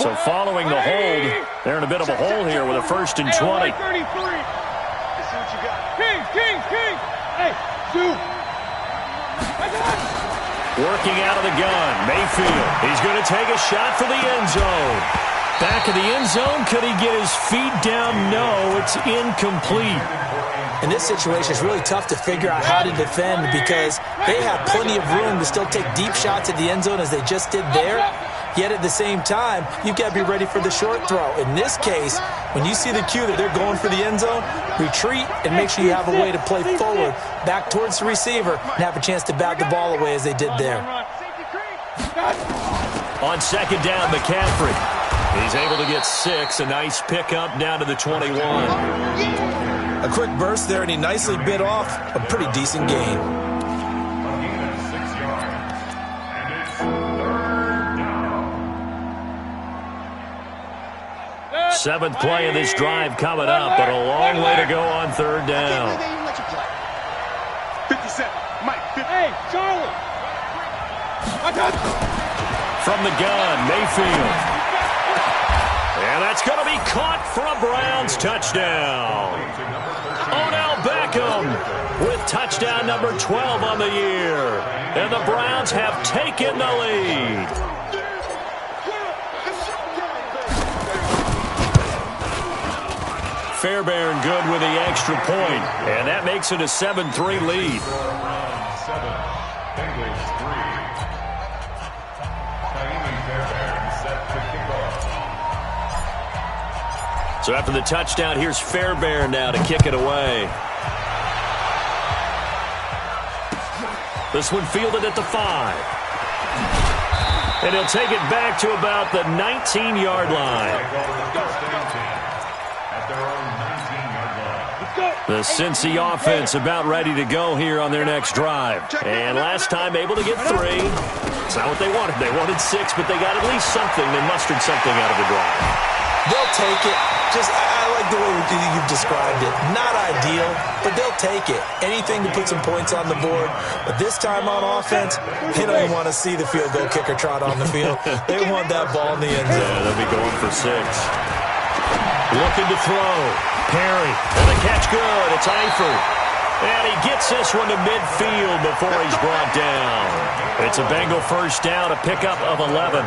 So following the hold, they're in a bit of a hole here with a 1st and 20. King. Hey, Sue. Working out of the gun, Mayfield. He's going to take a shot for the end zone. Back of the end zone. Could he get his feet down? No, it's incomplete. In this situation, it's really tough to figure out how to defend because they have plenty of room to still take deep shots at the end zone as they just did there. Yet at the same time, you've got to be ready for the short throw. In this case, when you see the cue that they're going for the end zone, retreat and make sure you have a way to play forward, back towards the receiver, and have a chance to bat the ball away as they did there. On 2nd down, McCaffrey. He's able to get 6. A nice pickup down to the 21. A quick burst there, and he nicely bit off a pretty decent gain. 7th play of this drive coming up, but a long way to go on 3rd down. 57. Mike, 50. Hey, Charlie. From the gun, Mayfield. And that's going to be caught for a Browns touchdown. Odell Beckham with touchdown number 12 on the year. And the Browns have taken the lead. Fairbairn good with the extra point, and that makes it a 7-3 lead. So after the touchdown, here's Fairbairn now to kick it away. This one fielded at the 5. And he'll take it back to about the 19-yard line. The Cincy offense about ready to go here on their next drive. And last time able to get 3. It's not what they wanted. They wanted 6, but they got at least something. They mustered something out of the drive. They'll take it. I like the way you've described it. Not ideal, but they'll take it. Anything to put some points on the board. But this time on offense, they don't even want to see the field goal kicker trot on the field. They want that ball in the end zone. Yeah, they'll be going for 6. Looking to throw. Perry. And the catch good. It's Eifert. And he gets this one to midfield before he's brought down. It's a Bengal first down, a pickup of 11.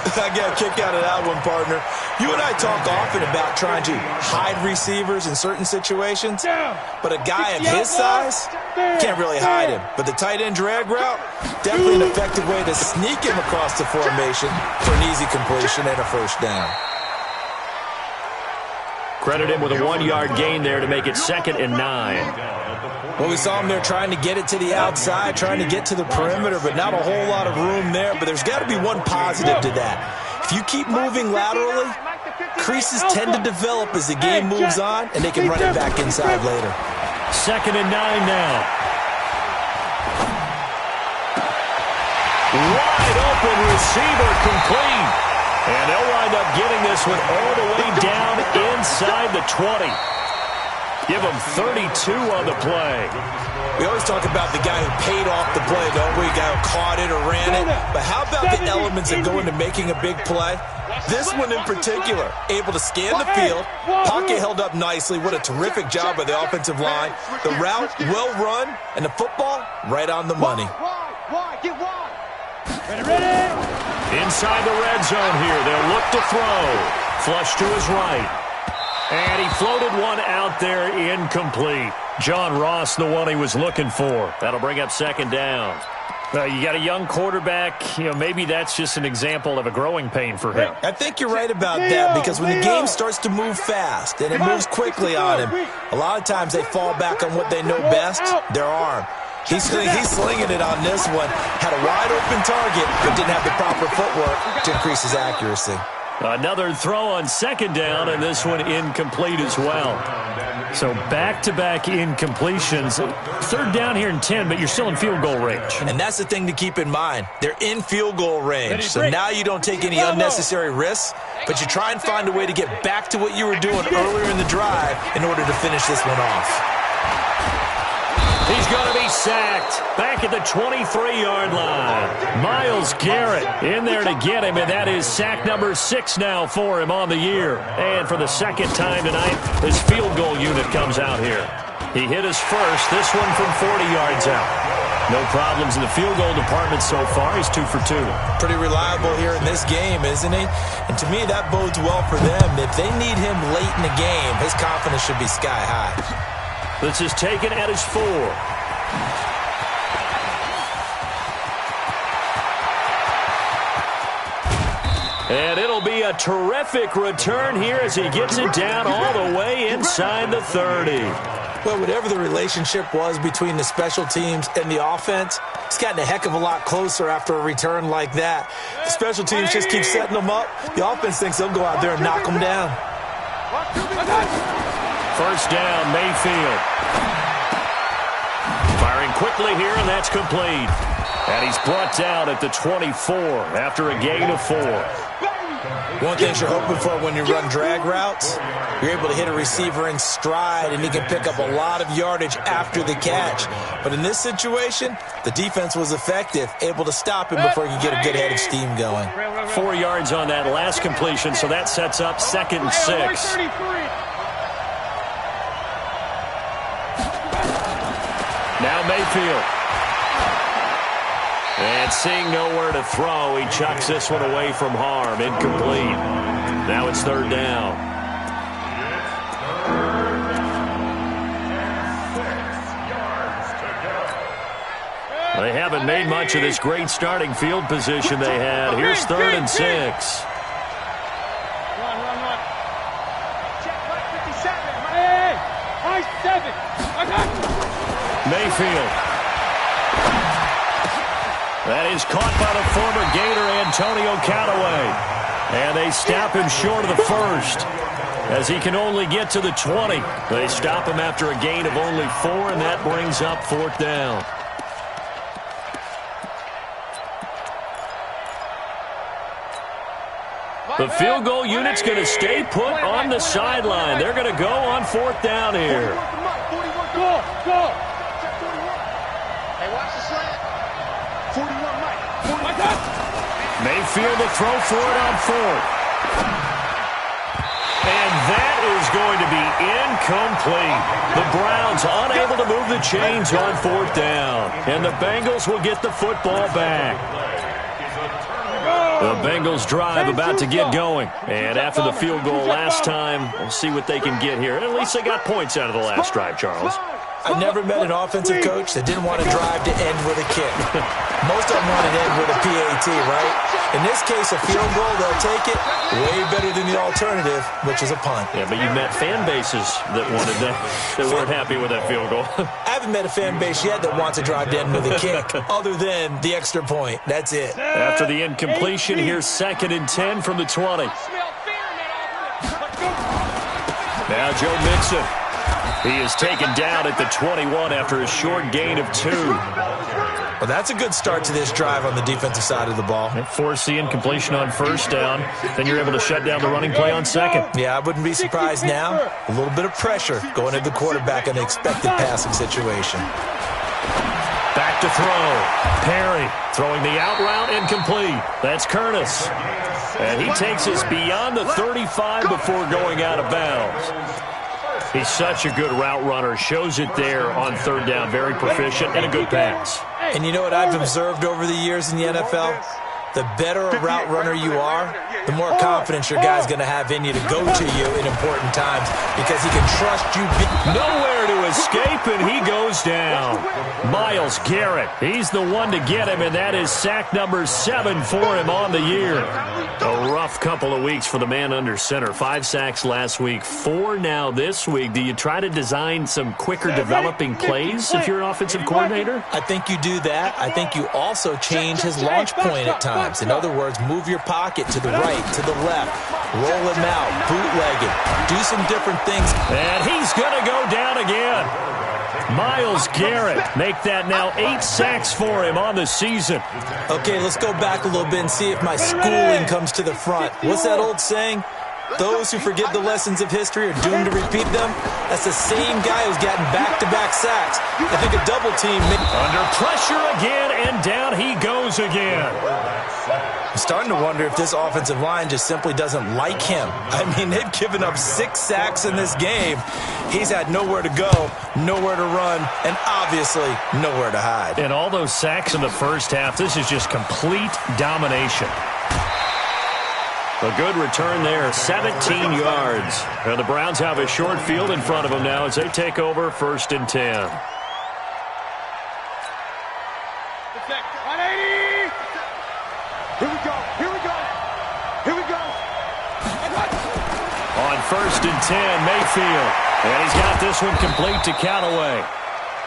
I got a kick out of that one, partner. You and I talk often about trying to hide receivers in certain situations, but a guy of his size can't really hide him. But the tight end drag route, definitely an effective way to sneak him across the formation for an easy completion and a first down. Credit him with a 1-yard gain there to make it 2nd and 9. Well, we saw him there trying to get it to the outside, trying to get to the perimeter, but not a whole lot of room there. But there's got to be one positive to that. If you keep moving laterally, creases tend to develop as the game moves on, and they can run it back inside later. 2nd and 9 now. Wide open receiver complete. And they'll wind up getting this one all the way down inside the 20. Give them 32 on the play. We always talk about the guy who paid off the play, don't we? The guy who caught it or ran it. But how about the elements that go into making a big play? This one in particular, able to scan the field, pocket held up nicely. What a terrific job by the offensive line. The route well run, and the football right on the money. Ready. Inside the red zone here. They'll look to throw. Flush to his right. And he floated one out there incomplete. John Ross, the one he was looking for. That'll bring up 2nd down. You got a young quarterback. Maybe that's just an example of a growing pain for him. I think you're right about that, because when the game starts to move fast and it moves quickly on him, a lot of times they fall back on what they know best, their arm. He's slinging it on this one. Had a wide-open target, but didn't have the proper footwork to increase his accuracy. Another throw on 2nd down, and this one incomplete as well. So back-to-back incompletions. 3rd down here and 10, but you're still in field goal range. And that's the thing to keep in mind. They're in field goal range. So now you don't take any unnecessary risks, but you try and find a way to get back to what you were doing earlier in the drive in order to finish this one off. He's going to be sacked back at the 23-yard line. Myles Garrett in there to get him, and that is sack number 6 now for him on the year. And for the 2nd time tonight, his field goal unit comes out here. He hit his first, this one from 40 yards out. No problems in the field goal department so far. He's 2 for 2. Pretty reliable here in this game, isn't he? And to me, that bodes well for them. If they need him late in the game, his confidence should be sky high. This is taken at his 4. And it'll be a terrific return here as he gets it down all the way inside the 30. Well, whatever the relationship was between the special teams and the offense, it's gotten a heck of a lot closer after a return like that. The special teams just keep setting them up. The offense thinks they'll go out there and knock them down. First down, Mayfield. Firing quickly here, and that's complete. And he's brought down at the 24 after a gain of 4. One thing you're hoping for when you run drag routes, you're able to hit a receiver in stride, and he can pick up a lot of yardage after the catch. But in this situation, the defense was effective, able to stop him before he could get a good head of steam going. 4 yards on that last completion, so that sets up 2nd and 6. Now Mayfield. And seeing nowhere to throw, he chucks this one away from harm. Incomplete. Now it's 3rd down. They haven't made much of this great starting field position they had. Here's 3rd and 6. Run. Check right 57. Hey, high 7. I got you. Mayfield. That is caught by the former Gator Antonio Callaway. And they stop him short of the 1st, as he can only get to the 20. They stop him after a gain of only 4, and that brings up 4th down. The field goal unit's going to stay put on the sideline. They're going to go on 4th down here. Go. Hey, watch the slant. 41, Mike. Mayfield to throw for it on 4th. And that is going to be incomplete. The Browns unable to move the chains on 4th down. And the Bengals will get the football back. The Bengals drive about to get going. And after the field goal last time, we'll see what they can get here. And at least they got points out of the last drive, Charles. I've never met an offensive coach that didn't want to drive to end with a kick. Most of them want to end with a PAT, right? In this case, a field goal, they'll take it way better than the alternative, which is a punt. Yeah, but you met fan bases that wanted that weren't happy with that field goal. I haven't met a fan base yet that wants to drive to end with a kick, other than the extra point. That's it. After the incompletion, here's 2nd and 10 from the 20. Now Joe Mixon. He is taken down at the 21 after a short gain of 2. Well, that's a good start to this drive on the defensive side of the ball. Force the incompletion on 1st down. Then you're able to shut down the running play on 2nd. Yeah, I wouldn't be surprised now. A little bit of pressure going at the quarterback in the expected passing situation. Back to throw. Perry throwing the out route, incomplete. That's Curtis. And he takes us beyond the 35 before going out of bounds. He's such a good route runner. Shows it there on 3rd down. Very proficient and a good pass. And you know what I've observed over the years in the NFL? The better a route runner you are, the more confidence your guy's going to have in you to go to you in important times because he can trust you. Nowhere to escape, and he goes down. Myles Garrett, he's the one to get him, and that is sack number 7 for him on the year. A rough couple of weeks for the man under center. 5 sacks last week, 4 now this week. Do you try to design some quicker developing plays if you're an offensive coordinator? I think you do that. I think you also change his launch point at times. In other words, move your pocket to the right, to the left, roll him out, bootleg it, do some different things. And he's going to go down again. Myles Garrett, make that now 8 sacks for him on the season. Okay, let's go back a little bit and see if my schooling comes to the front. What's that old saying? Those who forget the lessons of history are doomed to repeat them. That's the same guy who's gotten back-to-back sacks. I think a double team. Under pressure again, and down he goes again. I'm starting to wonder if this offensive line just simply doesn't like him. I mean, they've given up 6 sacks in this game. He's had nowhere to go, nowhere to run, and obviously nowhere to hide. And all those sacks in the first half, this is just complete domination. A good return there, 17 yards. And the Browns have a short field in front of them now as they take over 1st and 10. 180. Here we go. On 1st and 10, Mayfield. And he's got this one complete to Callaway.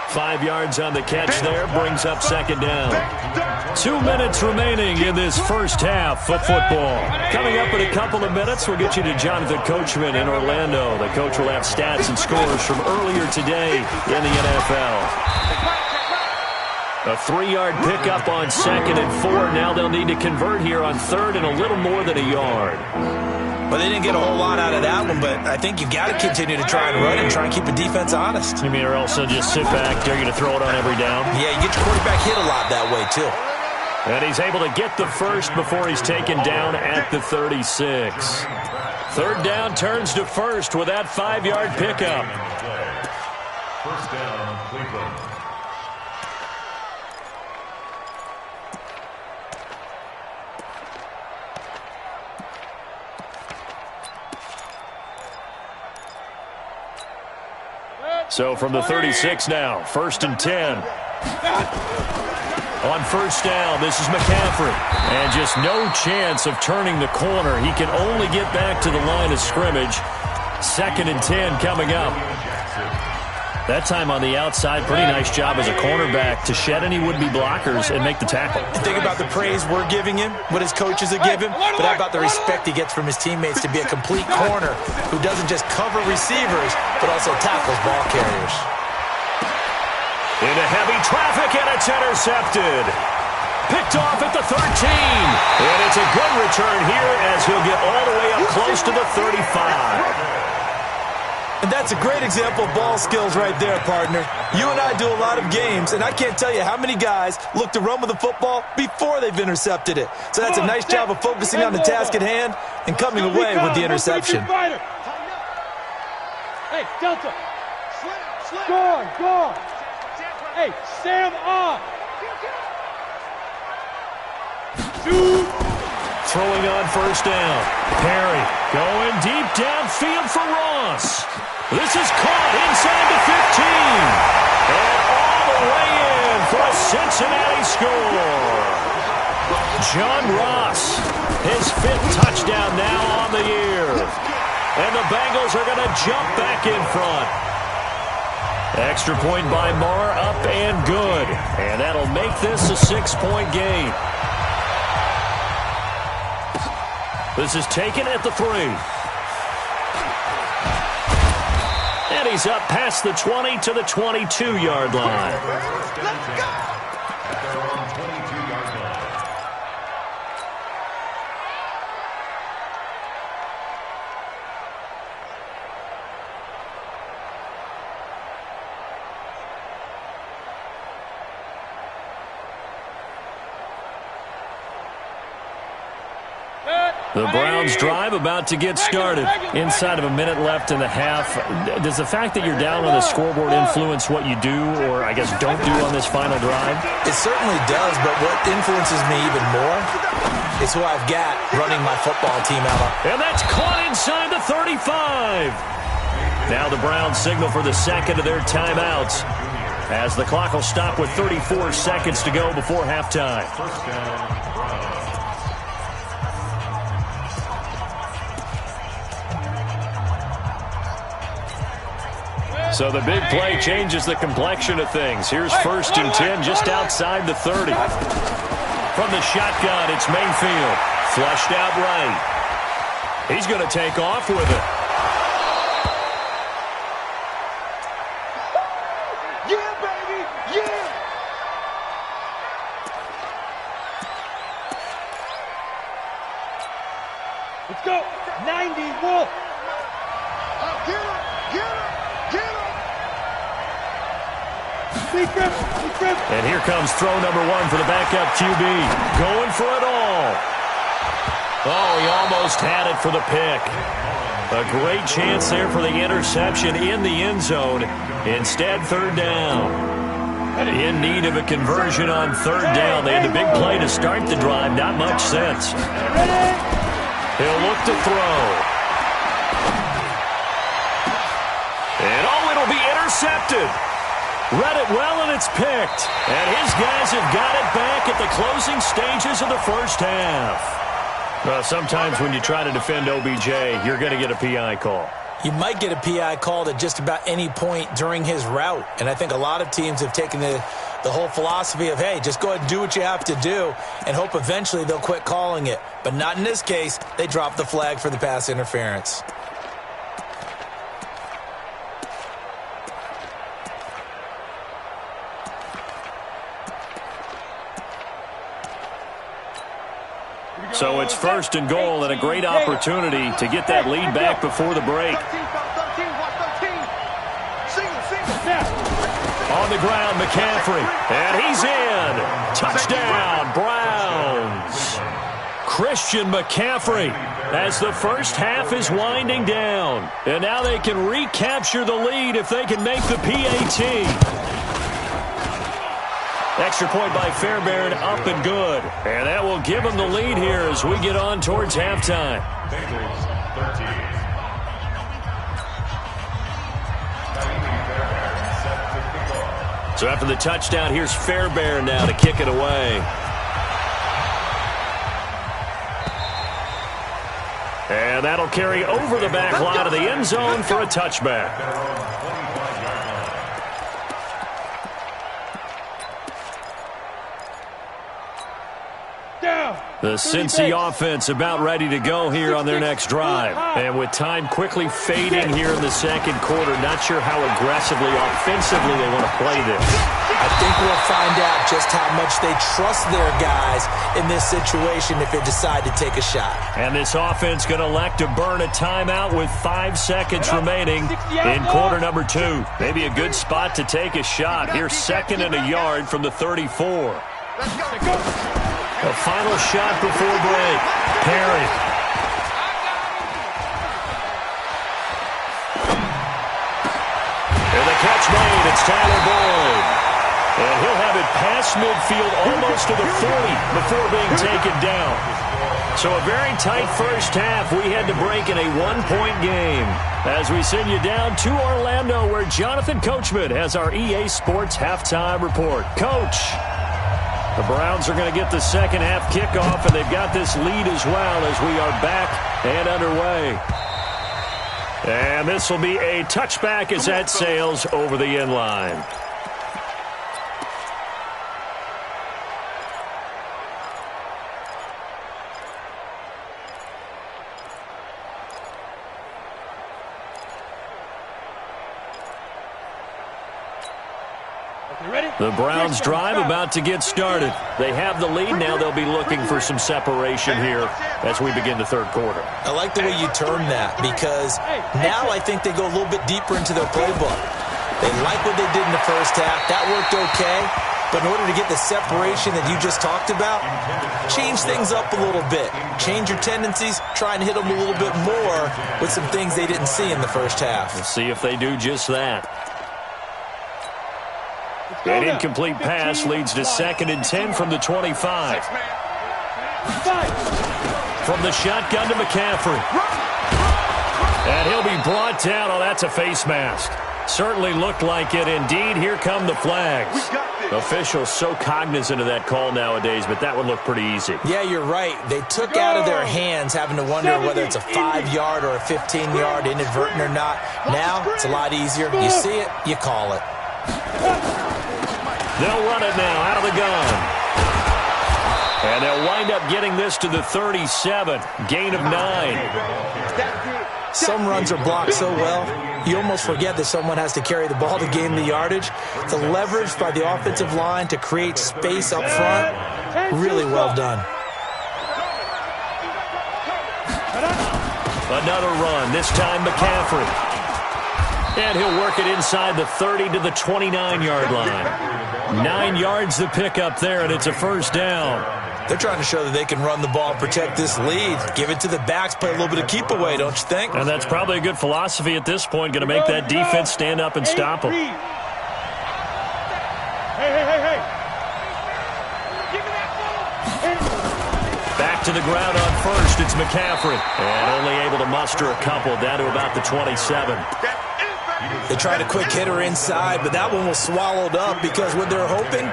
5 yards on the catch there, brings up 2nd down. 2 minutes remaining in this first half of football. Coming up in a couple of minutes, we'll get you to Jonathan Coachman in Orlando. The coach will have stats and scores from earlier today in the NFL. A 3-yard pickup on 2nd and 4. Now they'll need to convert here on 3rd and a little more than a yard. Well, they didn't get a whole lot out of that one, but I think you've got to continue to try and run and try and keep the defense honest. You mean, or else they'll just sit back, dare you to throw it on every down? Yeah, you get your quarterback hit a lot that way, too. And he's able to get the first before he's taken down at the 36. 3rd down turns to 1st with that 5-yard pickup. First down, Cleveland. So from the 36 now, 1st and 10. On 1st down, this is McCaffrey. And just no chance of turning the corner. He can only get back to the line of scrimmage. 2nd and 10 coming up. That time on the outside, pretty nice job as a cornerback to shed any would-be blockers and make the tackle. And think about the praise we're giving him, what his coaches have given, but how about the respect he gets from his teammates to be a complete corner who doesn't just cover receivers, but also tackles ball carriers. Into heavy traffic, and it's intercepted. Picked off at the 13. And it's a good return here as he'll get all the way up close to the 35. And that's a great example of ball skills right there, partner. You and I do a lot of games, and I can't tell you how many guys look to run with the football before they've intercepted it. So that's a nice job of focusing on the task at hand and coming away with the interception. Hey, Delta. Go on. Hey, Sam off. Throwing on 1st down. Perry going deep downfield for Ross. This is caught inside the 15. And all the way in for a Cincinnati score. John Ross, his 5th touchdown now on the year. And the Bengals are going to jump back in front. Extra point by Marr, up and good. And that'll make this a 6-point game. This is taken at the 3. And he's up past the 20 to the 22-yard line. Let's go! At their own 22-yard line. The Browns drive about to get started. Inside of a minute left in the half. Does the fact that you're down on the scoreboard influence what you do, or I guess don't do on this final drive? It certainly does, but what influences me even more is who I've got running my football team out on. And that's caught inside the 35. Now the Browns signal for the 2nd of their timeouts, as the clock will stop with 34 seconds to go before halftime. First down, Browns. So the big play changes the complexion of things. Here's 1st and 10 just outside the 30. From the shotgun, it's Mayfield. Flushed out right. He's going to take off with it. Yeah, baby! Yeah! Let's go! 90, Wolf! Get him! And here comes throw number 1 for the backup QB. Going for it all. Oh, he almost had it for the pick. A great chance there for the interception in the end zone. Instead, 3rd down. In need of a conversion on 3rd down. They had a big play to start the drive. Not much sense. He'll look to throw. And it'll be intercepted. Read it well, and it's picked. And his guys have got it back at the closing stages of the first half. Well, sometimes when you try to defend OBJ, you're going to get a PI call. You might get a PI called at just about any point during his route. And I think a lot of teams have taken the whole philosophy of, hey, just go ahead and do what you have to do and hope eventually they'll quit calling it. But not in this case. They dropped the flag for the pass interference. So it's first and goal and a great opportunity to get that lead back before the break. On the ground, McCaffrey. And he's in. Touchdown, Browns. Christian McCaffrey as the first half is winding down. And now they can recapture the lead if they can make the PAT. Extra point by Fairbairn, up and good. And that will give them the lead here as we get on towards halftime. So after the touchdown, here's Fairbairn now to kick it away. And that'll carry over the back line of the end zone for a touchback. The Cincy offense about ready to go here on their next drive. And with time quickly fading here in the second quarter, not sure how aggressively, offensively they want to play this. I think we'll find out just how much they trust their guys in this situation if they decide to take a shot. And this offense going to elect to burn a timeout with 5 seconds remaining in quarter number 2. Maybe a good spot to take a shot. Here's 2nd and a yard from the 34. The final shot before break. Perry. And the catch made. It's Tyler Boyd. And he'll have it past midfield almost to the 40 before being taken down. So a very tight first half. We had to break in a 1-point game. As we send you down to Orlando where Jonathan Coachman has our EA Sports halftime report. Coach. The Browns are going to get the second half kickoff, and they've got this lead as well as we are back and underway. And this will be a touchback as that sails over the end line. The Browns drive about to get started. They have the lead now. They'll be looking for some separation here as we begin the third quarter. I like the way you term that because now I think they go a little bit deeper into their playbook. They like what they did in the first half. That worked okay. But in order to get the separation that you just talked about, change things up a little bit. Change your tendencies. Try and hit them a little bit more with some things they didn't see in the first half. We'll see if they do just that. An incomplete pass leads to 2nd and 10 from the 25. From the shotgun to McCaffrey. And he'll be brought down. Oh, that's a face mask. Certainly looked like it. Indeed, here come the flags. Officials so cognizant of that call nowadays, but that would look pretty easy. Yeah, you're right. They took out of their hands having to wonder whether it's a 5-yard or a 15-yard inadvertent or not. Now, it's a lot easier. You see it, you call it. They'll run it now out of the gun. And they'll wind up getting this to the 37. Gain of 9. Some runs are blocked so well, you almost forget that someone has to carry the ball to gain the yardage. The leverage by the offensive line to create space up front, really well done. Another run, this time McCaffrey. And he'll work it inside the 30 to the 29-yard line. 9 yards to pick up there, and it's a first down. They're trying to show that they can run the ball and protect this lead. Give it to the backs, play a little bit of keep away, don't you think? And that's probably a good philosophy at this point, going to make that defense stand up and stop them. Hey. Back to the ground on first, it's McCaffrey. And only able to muster a couple down to about the 27. They tried a quick hitter inside, but that one was swallowed up because what they're hoping,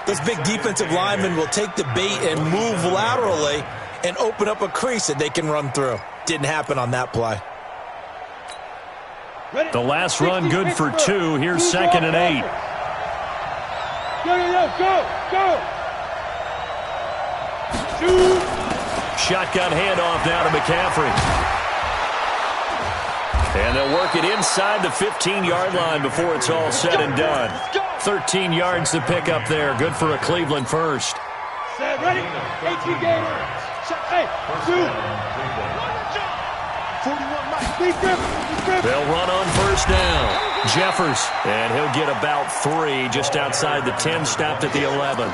those big defensive linemen will take the bait and move laterally and open up a crease that they can run through. Didn't happen on that play. The last run good for 2. Here's 2nd and 8. Go. Shotgun handoff now to McCaffrey. And they'll work it inside the 15-yard line before it's all said and done. 13 yards to pick up there. Good for a Cleveland first. Set, ready? 18 Gators. Hey, 41. They'll run on first down. Jeffers, and he'll get about 3 just outside the 10, stopped at the 11.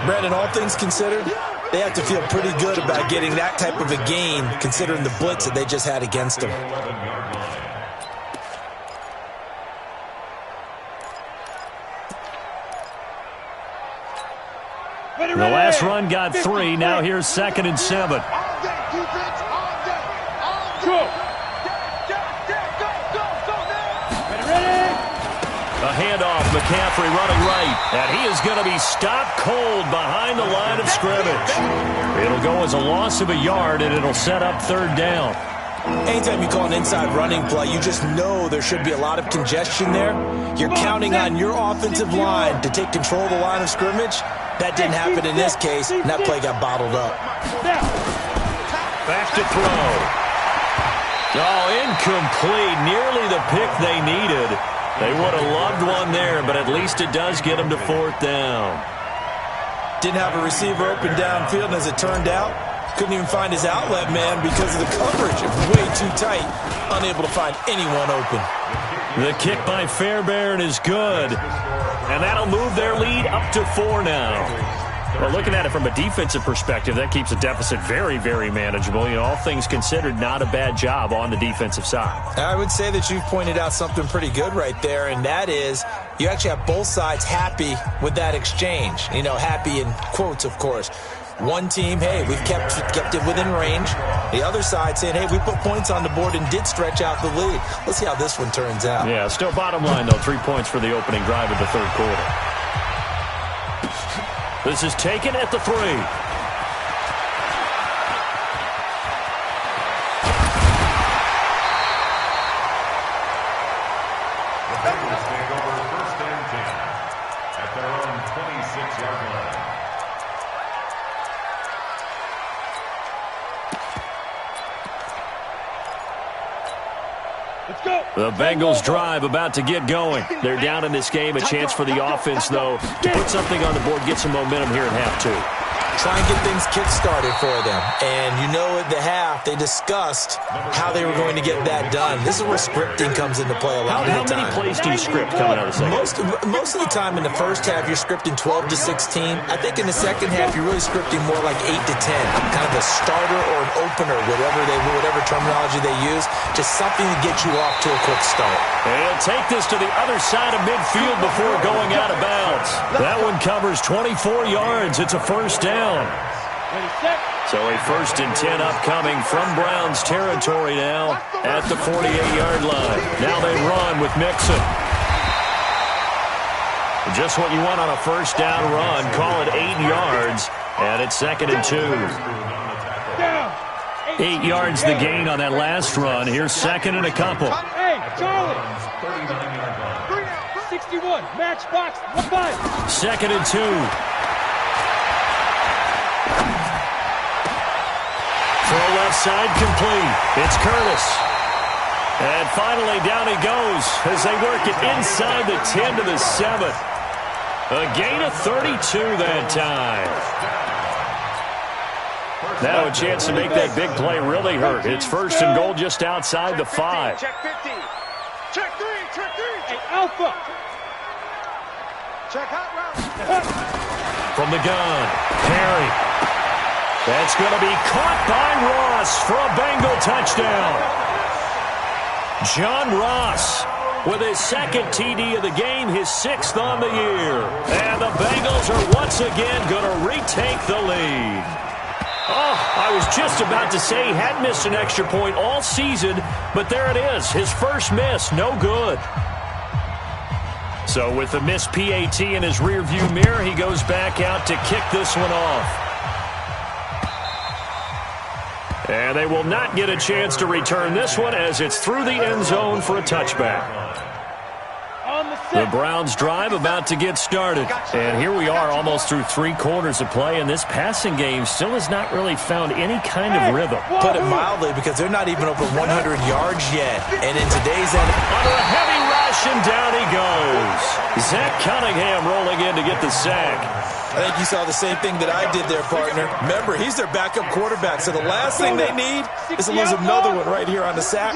Brandon, all things considered, they have to feel pretty good about getting that type of a gain, considering the blitz that they just had against them. The last run got 3. Now here's 2nd and 7. A handoff, McCaffrey running right, and he is going to be stopped cold behind the line of scrimmage. It'll go as a loss of a yard, and it'll set up 3rd down. Anytime you call an inside running play, you just know there should be a lot of congestion there. You're counting on your offensive line to take control of the line of scrimmage. That didn't happen in this case, and that play got bottled up. Back to throw. Oh, incomplete. Nearly the pick they needed. They would have loved one there, but at least it does get them to 4th down. Didn't have a receiver open downfield, and as it turned out, couldn't even find his outlet man because of the coverage. It was way too tight, unable to find anyone open. The kick by Fairbairn is good, and that'll move their lead up to 4 now. Well, looking at it from a defensive perspective, that keeps the deficit very, very manageable. You know, all things considered, not a bad job on the defensive side. I would say that you've pointed out something pretty good right there, and that is you actually have both sides happy with that exchange. You know, happy in quotes, of course. One team, hey, we've kept it within range. The other side saying, hey, we put points on the board and did stretch out the lead. Let's see how this one turns out. Yeah, still bottom line, though, 3 points for the opening drive of the 3rd quarter. This is taken at the 3. The Bengals take over 1st and 10 at their own 26-yard line. Let's go. The Bengals drive about to get going. They're down in this game. A chance for the offense, though, to put something on the board, get some momentum here in half 2. Try and get things kick-started for them. And you know at the half, they discussed how they were going to get that done. This is where scripting comes into play a lot of the time. How many plays do you script coming out of the second? Most of the time in the first half, you're scripting 12 to 16. I think in the second half, you're really scripting more like 8 to 10. Kind of a starter or an opener, whatever terminology they use. Just something to get you off to a quick start. And he'll take this to the other side of midfield before going out of bounds. That one covers 24 yards. It's a 1st down. So a 1st and 10 upcoming from Browns territory now at the 48-yard line. Now they run with Mixon. Just what you want on a 1st down run. Call it 8 yards, and it's 2nd and 2. 8 yards the gain on that last run. Here's 2nd and a couple. Hey, Charlie. 61, matchbox, 5. 2nd and 2. Throw left side complete. It's Curtis. And finally down he goes as they work it inside the 10 to the 7. A gain of 32 that time. Now a chance to make that big play really hurt. It's 1st and goal just outside the 5. Check 50. Check 3. Hey, Alpha. Check hot route. From the gun, Perry. That's going to be caught by Ross for a Bengal touchdown. John Ross with his 2nd TD of the game, his 6th on the year. And the Bengals are once again going to retake the lead. Oh, I was just about to say he hadn't missed an extra point all season, but there it is, his first miss, no good. So with the missed PAT in his rearview mirror, he goes back out to kick this one off. And they will not get a chance to return this one as it's through the end zone for a touchback. The Browns drive about to get started. And here we are almost through 3 quarters of play, and this passing game still has not really found any kind of rhythm. Put it mildly, because they're not even over 100 yards yet. And in today's end, under a heavy rush, and down he goes. Zach Cunningham rolling in to get the sack. I think you saw the same thing that I did there, partner. Remember, he's their backup quarterback, so the last thing they need is to lose another one right here on the sack.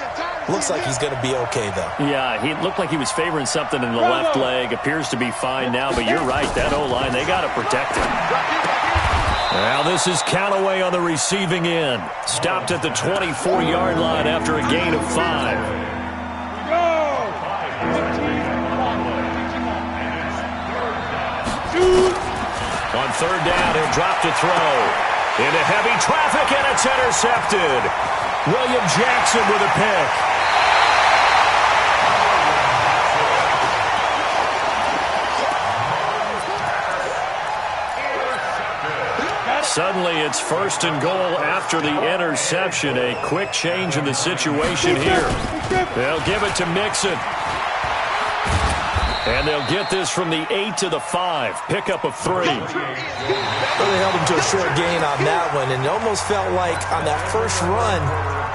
Looks like he's going to be okay, though. Yeah, he looked like he was favoring something in the left leg. Appears to be fine now, but you're right. That O-line, they got to protect him. Now this is Callaway on the receiving end. Stopped at the 24-yard line after a gain of 5. On third down, he'll drop to throw. Into heavy traffic, and it's intercepted. William Jackson with a pick. Suddenly, it's first and goal after the interception. A quick change in the situation here. They'll give it to Mixon. And they'll get this from the 8 to the 5. Pickup of 3. Really held him to a short gain on that one, and it almost felt like on that first run,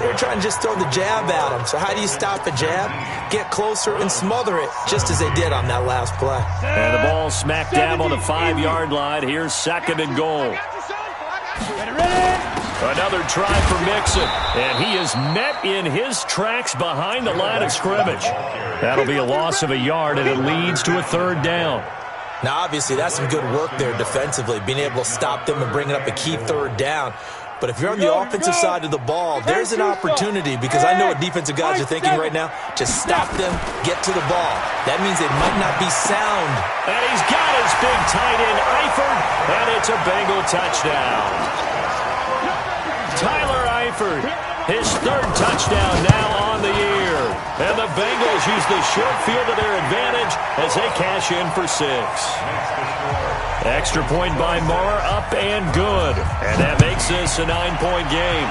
they were trying to just throw the jab at him. So how do you stop a jab? Get closer and smother it, just as they did on that last play. And the ball smack dab on the 5-yard line. Here's second and goal. Another try for Mixon, and he is met in his tracks behind the line of scrimmage. That'll be a loss of a yard, and it leads to a third down. Now, obviously, that's some good work there defensively, being able to stop them and bringing up a key third down. But if you're on the offensive side of the ball, there's an opportunity, because I know what defensive guys are thinking right now. Just stop them, get to the ball. That means they might not be sound. And he's got his big tight end, Eifert, and it's a Bengal touchdown. Tyler Eifert, his third touchdown now on the year. And the Bengals use the short field to their advantage as they cash in for 6. Extra point by Marr, up and good. And that makes this a 9-point game.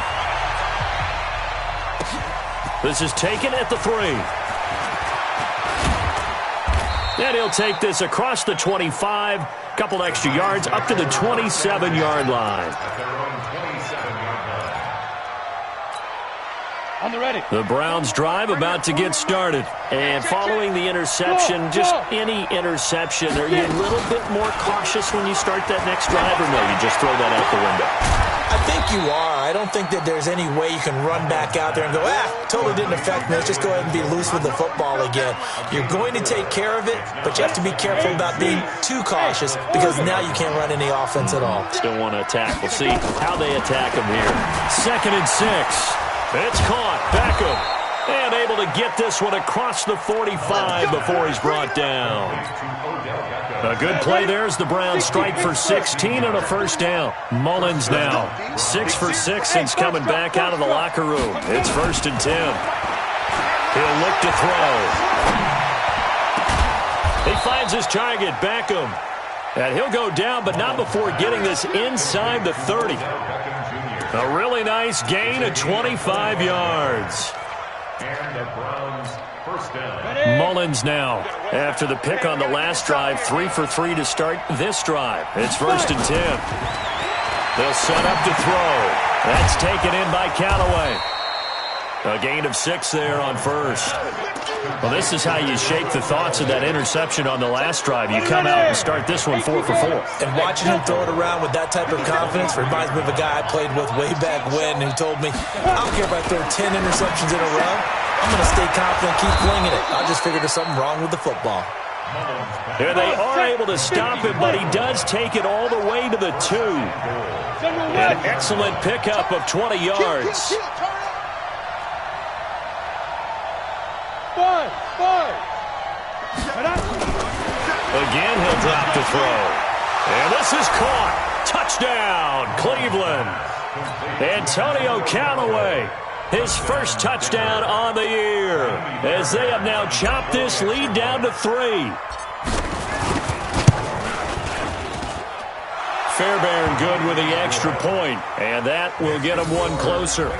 This is taken at the 3. And he'll take this across the 25. Couple extra yards up to the 27-yard line. On the ready. The Browns drive about to get started. And following the interception, just any interception, are you a little bit more cautious when you start that next drive, or no, you just throw that out the window? I think you are. I don't think that there's any way you can run back out there and go, totally didn't affect me. Let's just go ahead and be loose with the football again. You're going to take care of it, but you have to be careful about being too cautious, because now you can't run any offense at all. Still want to attack. We'll see how they attack him here. 2nd and 6. It's caught. Beckham. And able to get this one across the 45 before he's brought down. A good play there as the Browns strike for 16 on a first down. Mullins now 6 for 6 since coming back out of the locker room. It's 1st and 10. He'll look to throw. He finds his target, Beckham. And he'll go down, but not before getting this inside the 30. A really nice gain of 25 yards. And the Browns first down. Mullins now, after the pick on the last drive, 3 for 3 to start this drive. It's 1st and 10. They'll set up to throw. That's taken in by Callaway. A gain of 6 there on first. Well, this is how you shake the thoughts of that interception on the last drive. You come out and start this one 4 for 4. And watching him throw it around with that type of confidence reminds me of a guy I played with way back when who told me, I don't care if I throw 10 interceptions in a row. I'm going to stay confident and keep flinging it. I just figured there's something wrong with the football. Here they are able to stop him, but he does take it all the way to the 2. An excellent pickup of 20 yards. Again, he'll drop to throw. And this is caught. Touchdown, Cleveland. Antonio Callaway, his first touchdown on the year, as they have now chopped this lead down to 3. Fairbairn good with the extra point, and that will get him one closer.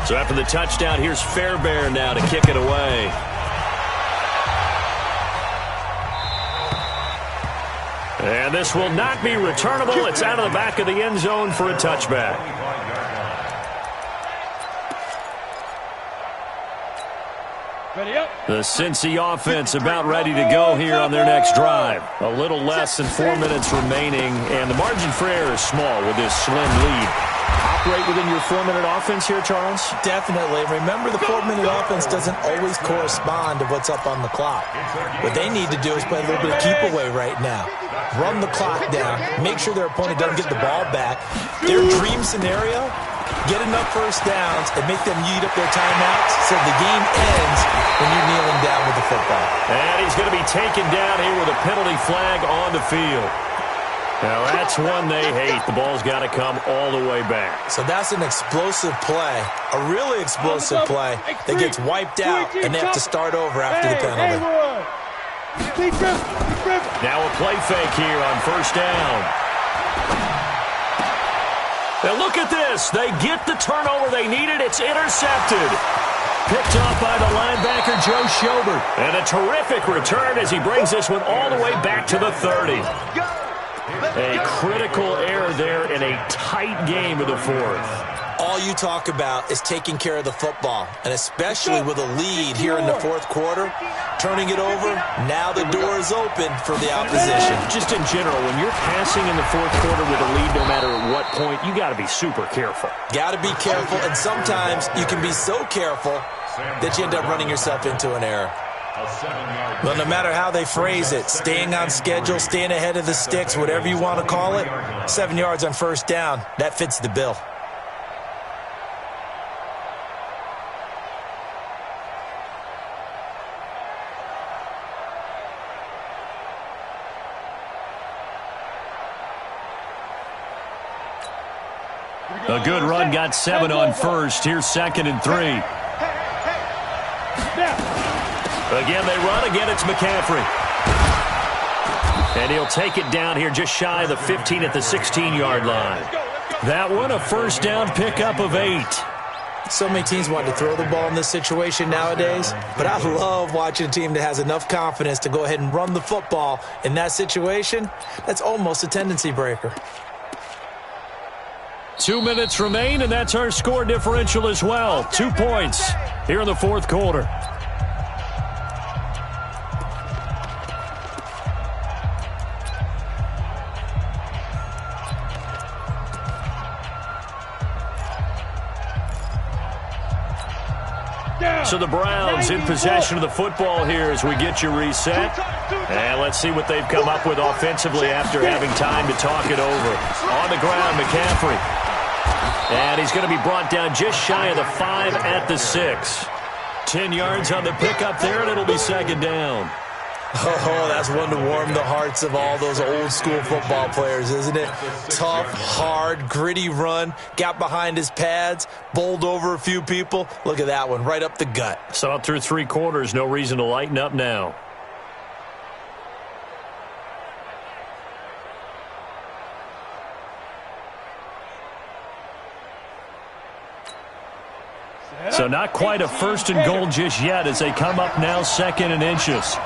So after the touchdown, here's Fairbairn now to kick it away. And this will not be returnable. It's out of the back of the end zone for a touchback. The Cincy offense about ready to go here on their next drive. A little less than 4 minutes remaining, and the margin for error is small with this slim lead. Operate within your 4-minute offense here, Charles? Definitely. Remember, the 4-minute offense doesn't always correspond to what's up on the clock. What they need to do is play a little bit of keep away right now. Run the clock down. Make sure their opponent doesn't get the ball back. Their dream scenario, get enough first downs and make them eat up their timeouts so the game ends when you're kneeling down with the football. And he's going to be taken down here with a penalty flag on the field. Now, that's one they hate. The ball's got to come all the way back. So that's an explosive play, a really explosive play that gets wiped out, and they have to start over after the penalty. Now a play fake here on first down. Now look at this. They get the turnover they needed. It's intercepted. Picked off by the linebacker, Joe Schobert. And a terrific return as he brings this one all the way back to the 30. A critical error there in a tight game of the fourth. All you talk about is taking care of the football, and especially with a lead here in the fourth quarter, turning it over, now the door is open for the opposition. Just in general, when you're passing in the fourth quarter with a lead, no matter at what point, you got to be super careful. Got to be careful, and sometimes you can be so careful that you end up running yourself into an error. Well, no matter how they phrase it, staying on schedule, staying ahead of the sticks, whatever you want to call it, 7 yards on first down, that fits the bill. A good run, got 7 on first. Here's 2nd and 3. Again, they run. Again, it's McCaffrey. And he'll take it down here just shy of the 15 at the 16-yard line. That one, a first down pickup of 8. So many teams want to throw the ball in this situation nowadays, but I love watching a team that has enough confidence to go ahead and run the football. In that situation, that's almost a tendency breaker. 2 minutes remain, and that's our score differential as well. 2 points here in the fourth quarter. So the Browns in possession of the football here as we get you reset. And let's see what they've come up with offensively after having time to talk it over. On the ground, McCaffrey. And he's going to be brought down just shy of the 5 at the 6. 10 yards on the pickup there, and it'll be 2nd down. Oh, that's one to warm the hearts of all those old-school football players, isn't it? Tough, hard, gritty run, got behind his pads, bowled over a few people. Look at that one, right up the gut. Saw it through 3 quarters, no reason to lighten up now. So not quite a 1st and goal just yet as they come up now 2nd and inches.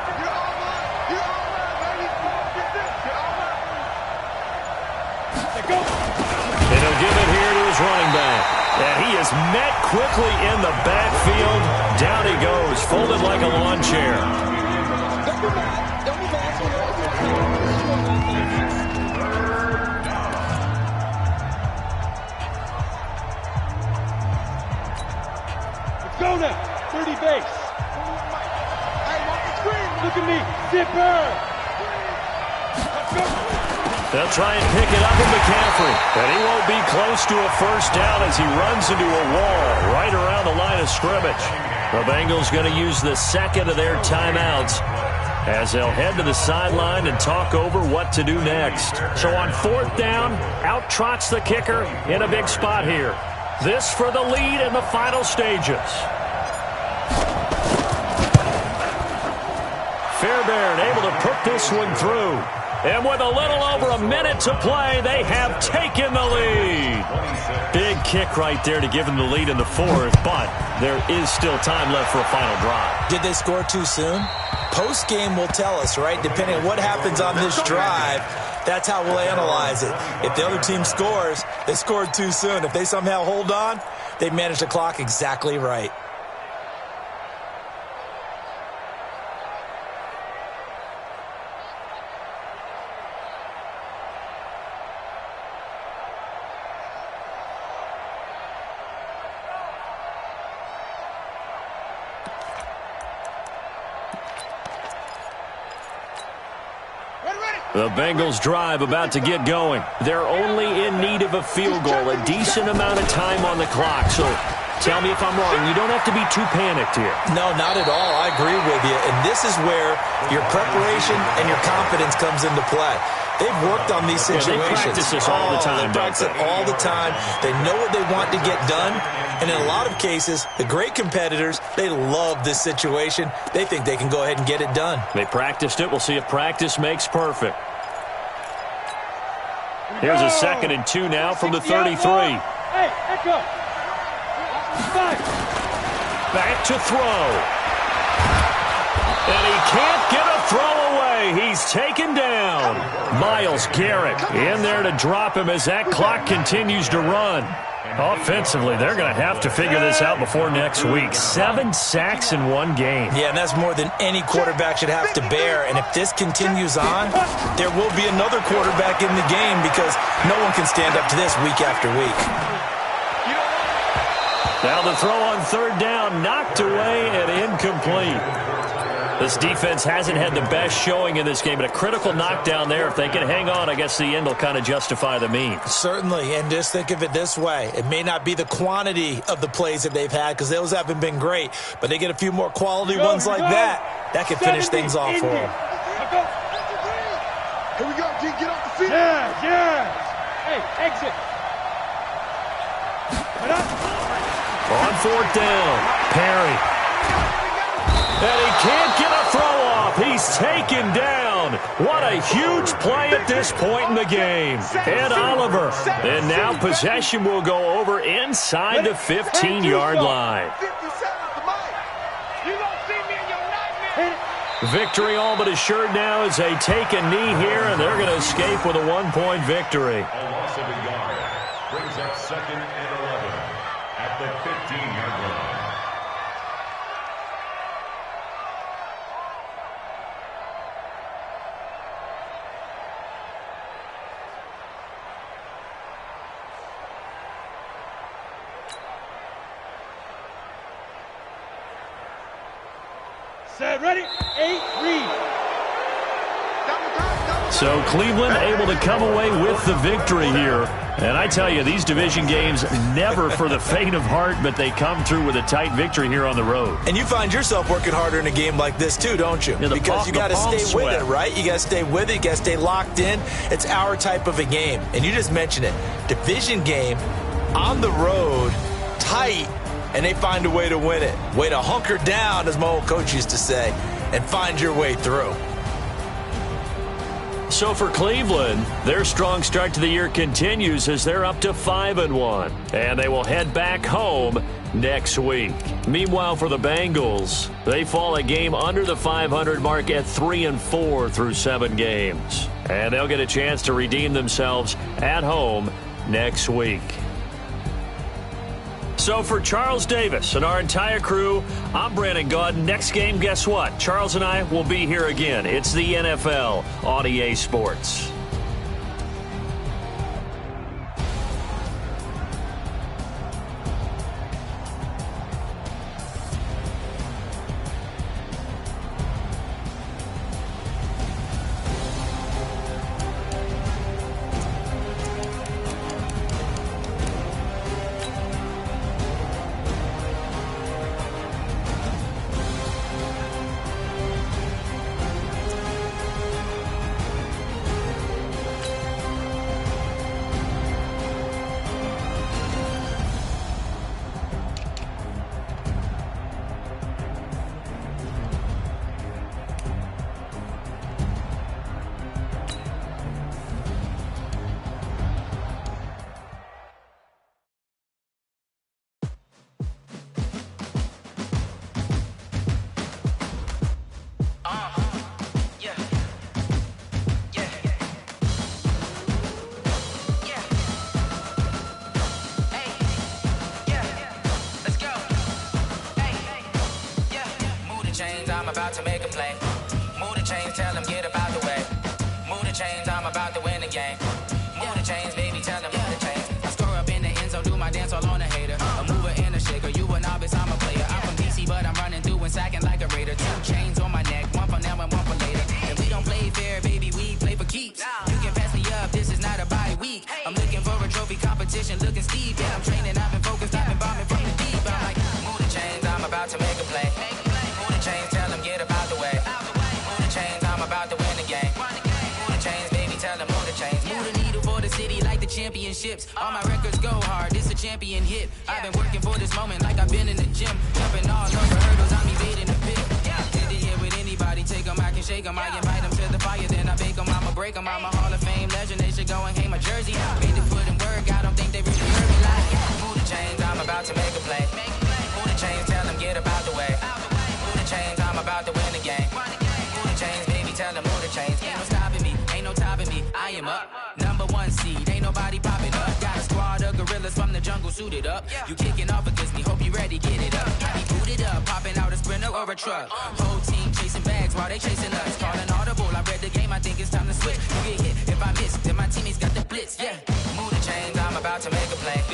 And he'll give it here to his running back. And he is met quickly in the backfield. Down he goes, folded like a lawn chair. Go now, 30 base. Look at me, zipper. They'll try and pick it up with McCaffrey. And he won't be close to a first down as he runs into a wall right around the line of scrimmage. The Bengals going to use the 2nd of their timeouts as they'll head to the sideline and talk over what to do next. So on 4th down, out trots the kicker in a big spot here. This for the lead in the final stages. Fairbairn able to put this one through. And with a little over a minute to play, they have taken the lead. Big kick right there to give them the lead in the 4th, but there is still time left for a final drive. Did they score too soon? Post-game will tell us, right? Depending on what happens on this drive, that's how we'll analyze it. If the other team scores, they scored too soon. If they somehow hold on, they managed the clock exactly right. The Bengals drive about to get going. They're only in need of a field goal, a decent amount of time on the clock. So tell me if I'm wrong. You don't have to be too panicked here. No, not at all. I agree with you. And this is where your preparation and your confidence comes into play. They've worked on these situations. They practice this all the time. They practice it all the time. They know what they want to get done. And in a lot of cases, the great competitors, they love this situation. They think they can go ahead and get it done. They practiced it. We'll see if practice makes perfect. Here's a 2nd and 2 now from the 33. Hey, echo. Back to throw. And he can't get a throw away. He's taken down. Myles Garrett in there to drop him as that clock continues to run. Offensively, they're going to have to figure this out before next week. 7 sacks in one game. Yeah, and that's more than any quarterback should have to bear. And if this continues on, there will be another quarterback in the game because no one can stand up to this week after week. Now the throw on 3rd down, knocked away and incomplete. This defense hasn't had the best showing in this game, but a critical knockdown there. If they can hang on, I guess the end will kind of justify the means. Certainly, and just think of it this way. It may not be the quantity of the plays that they've had because those haven't been great, but they get a few more quality ones like that. That can finish things off for them. Here we go, G. Get off the field. Yeah. Hey, exit. On 4th down, Perry. And he can't get a throw off. He's taken down. What a huge play at this point in the game. Ed Oliver. And now possession will go over inside the 15-yard line. Victory all but assured now as they take a knee here, and they're going to escape with a 1-point victory. A loss of a yard brings up 2nd and 11 at the 15-yard line. Set, ready, 8, read. So Cleveland able to come away with the victory here. And I tell you, these division games never for the faint of heart, but they come through with a tight victory here on the road. And you find yourself working harder in a game like this too, don't you? Yeah, because you got to stay with it, right? You got to stay with it. You got to stay locked in. It's our type of a game. And you just mentioned it. Division game on the road, tight, and they find a way to win it. Way to hunker down, as my old coach used to say, and find your way through. So for Cleveland, their strong start to the year continues as they're up to 5-1. And they will head back home next week. Meanwhile, for the Bengals, they fall a game under the 500 mark at 3-4 through 7 games. And they'll get a chance to redeem themselves at home next week. So for Charles Davis and our entire crew, I'm Brandon Gaudin. Next game, guess what? Charles and I will be here again. It's the NFL on EA Sports. I'm about to make a play. Move the chains, tell them get up out the way. Move the chains, I'm about to win the game. Move the chains, baby, tell them move the chains. I score up in the end zone, do my dance all on a hater. A mover and a shaker, you a novice, I'm a player. I'm from DC, but I'm running through and sacking like a raider. 2 chains on my neck, one for now and one for later. If we don't play fair, baby, we play for keeps. competition looking steep. Yeah, I'm training, I've been focused, I've been bombing from the deep. I'm like, move the chains, I'm about to make a play. Move the chains, tell them get up out the way. Move the chains, I'm about to win the game. Move the chains, baby, tell them move the chains. Move the needle for the city like the championships. All my records go hard, this a champion hit. I've been working for this moment like I've been in the gym. Jumping all over hurdles, I'm evading the pit. Did it here with anybody, take them, I can shake them. I invite them to the fire, then I bake them. I'ma break them, I'm a Hall of Fame legend. They should go and hang my jersey. Made the foot and work, I don't think they really heard me like, move the chains, I'm about to make a play. Move the chains, tell them get up out the way. Move the chains, I'm about to win the game. Move the chains, baby, tell them move the chains. Ain't no stopping me, ain't no topping me. I am up, #1 seed, ain't nobody popping up. Got a squad of gorillas from the jungle suited up. You kicking off against me, hope you ready, get it up. I be booted up, popping out a Sprinter or a truck. Whole team chasing bags while they chasing us. Calling audible, I read the game, I think it's time to switch. You get hit if I miss, then my teammates got the blitz, yeah. Move the chains, I'm about to make a play.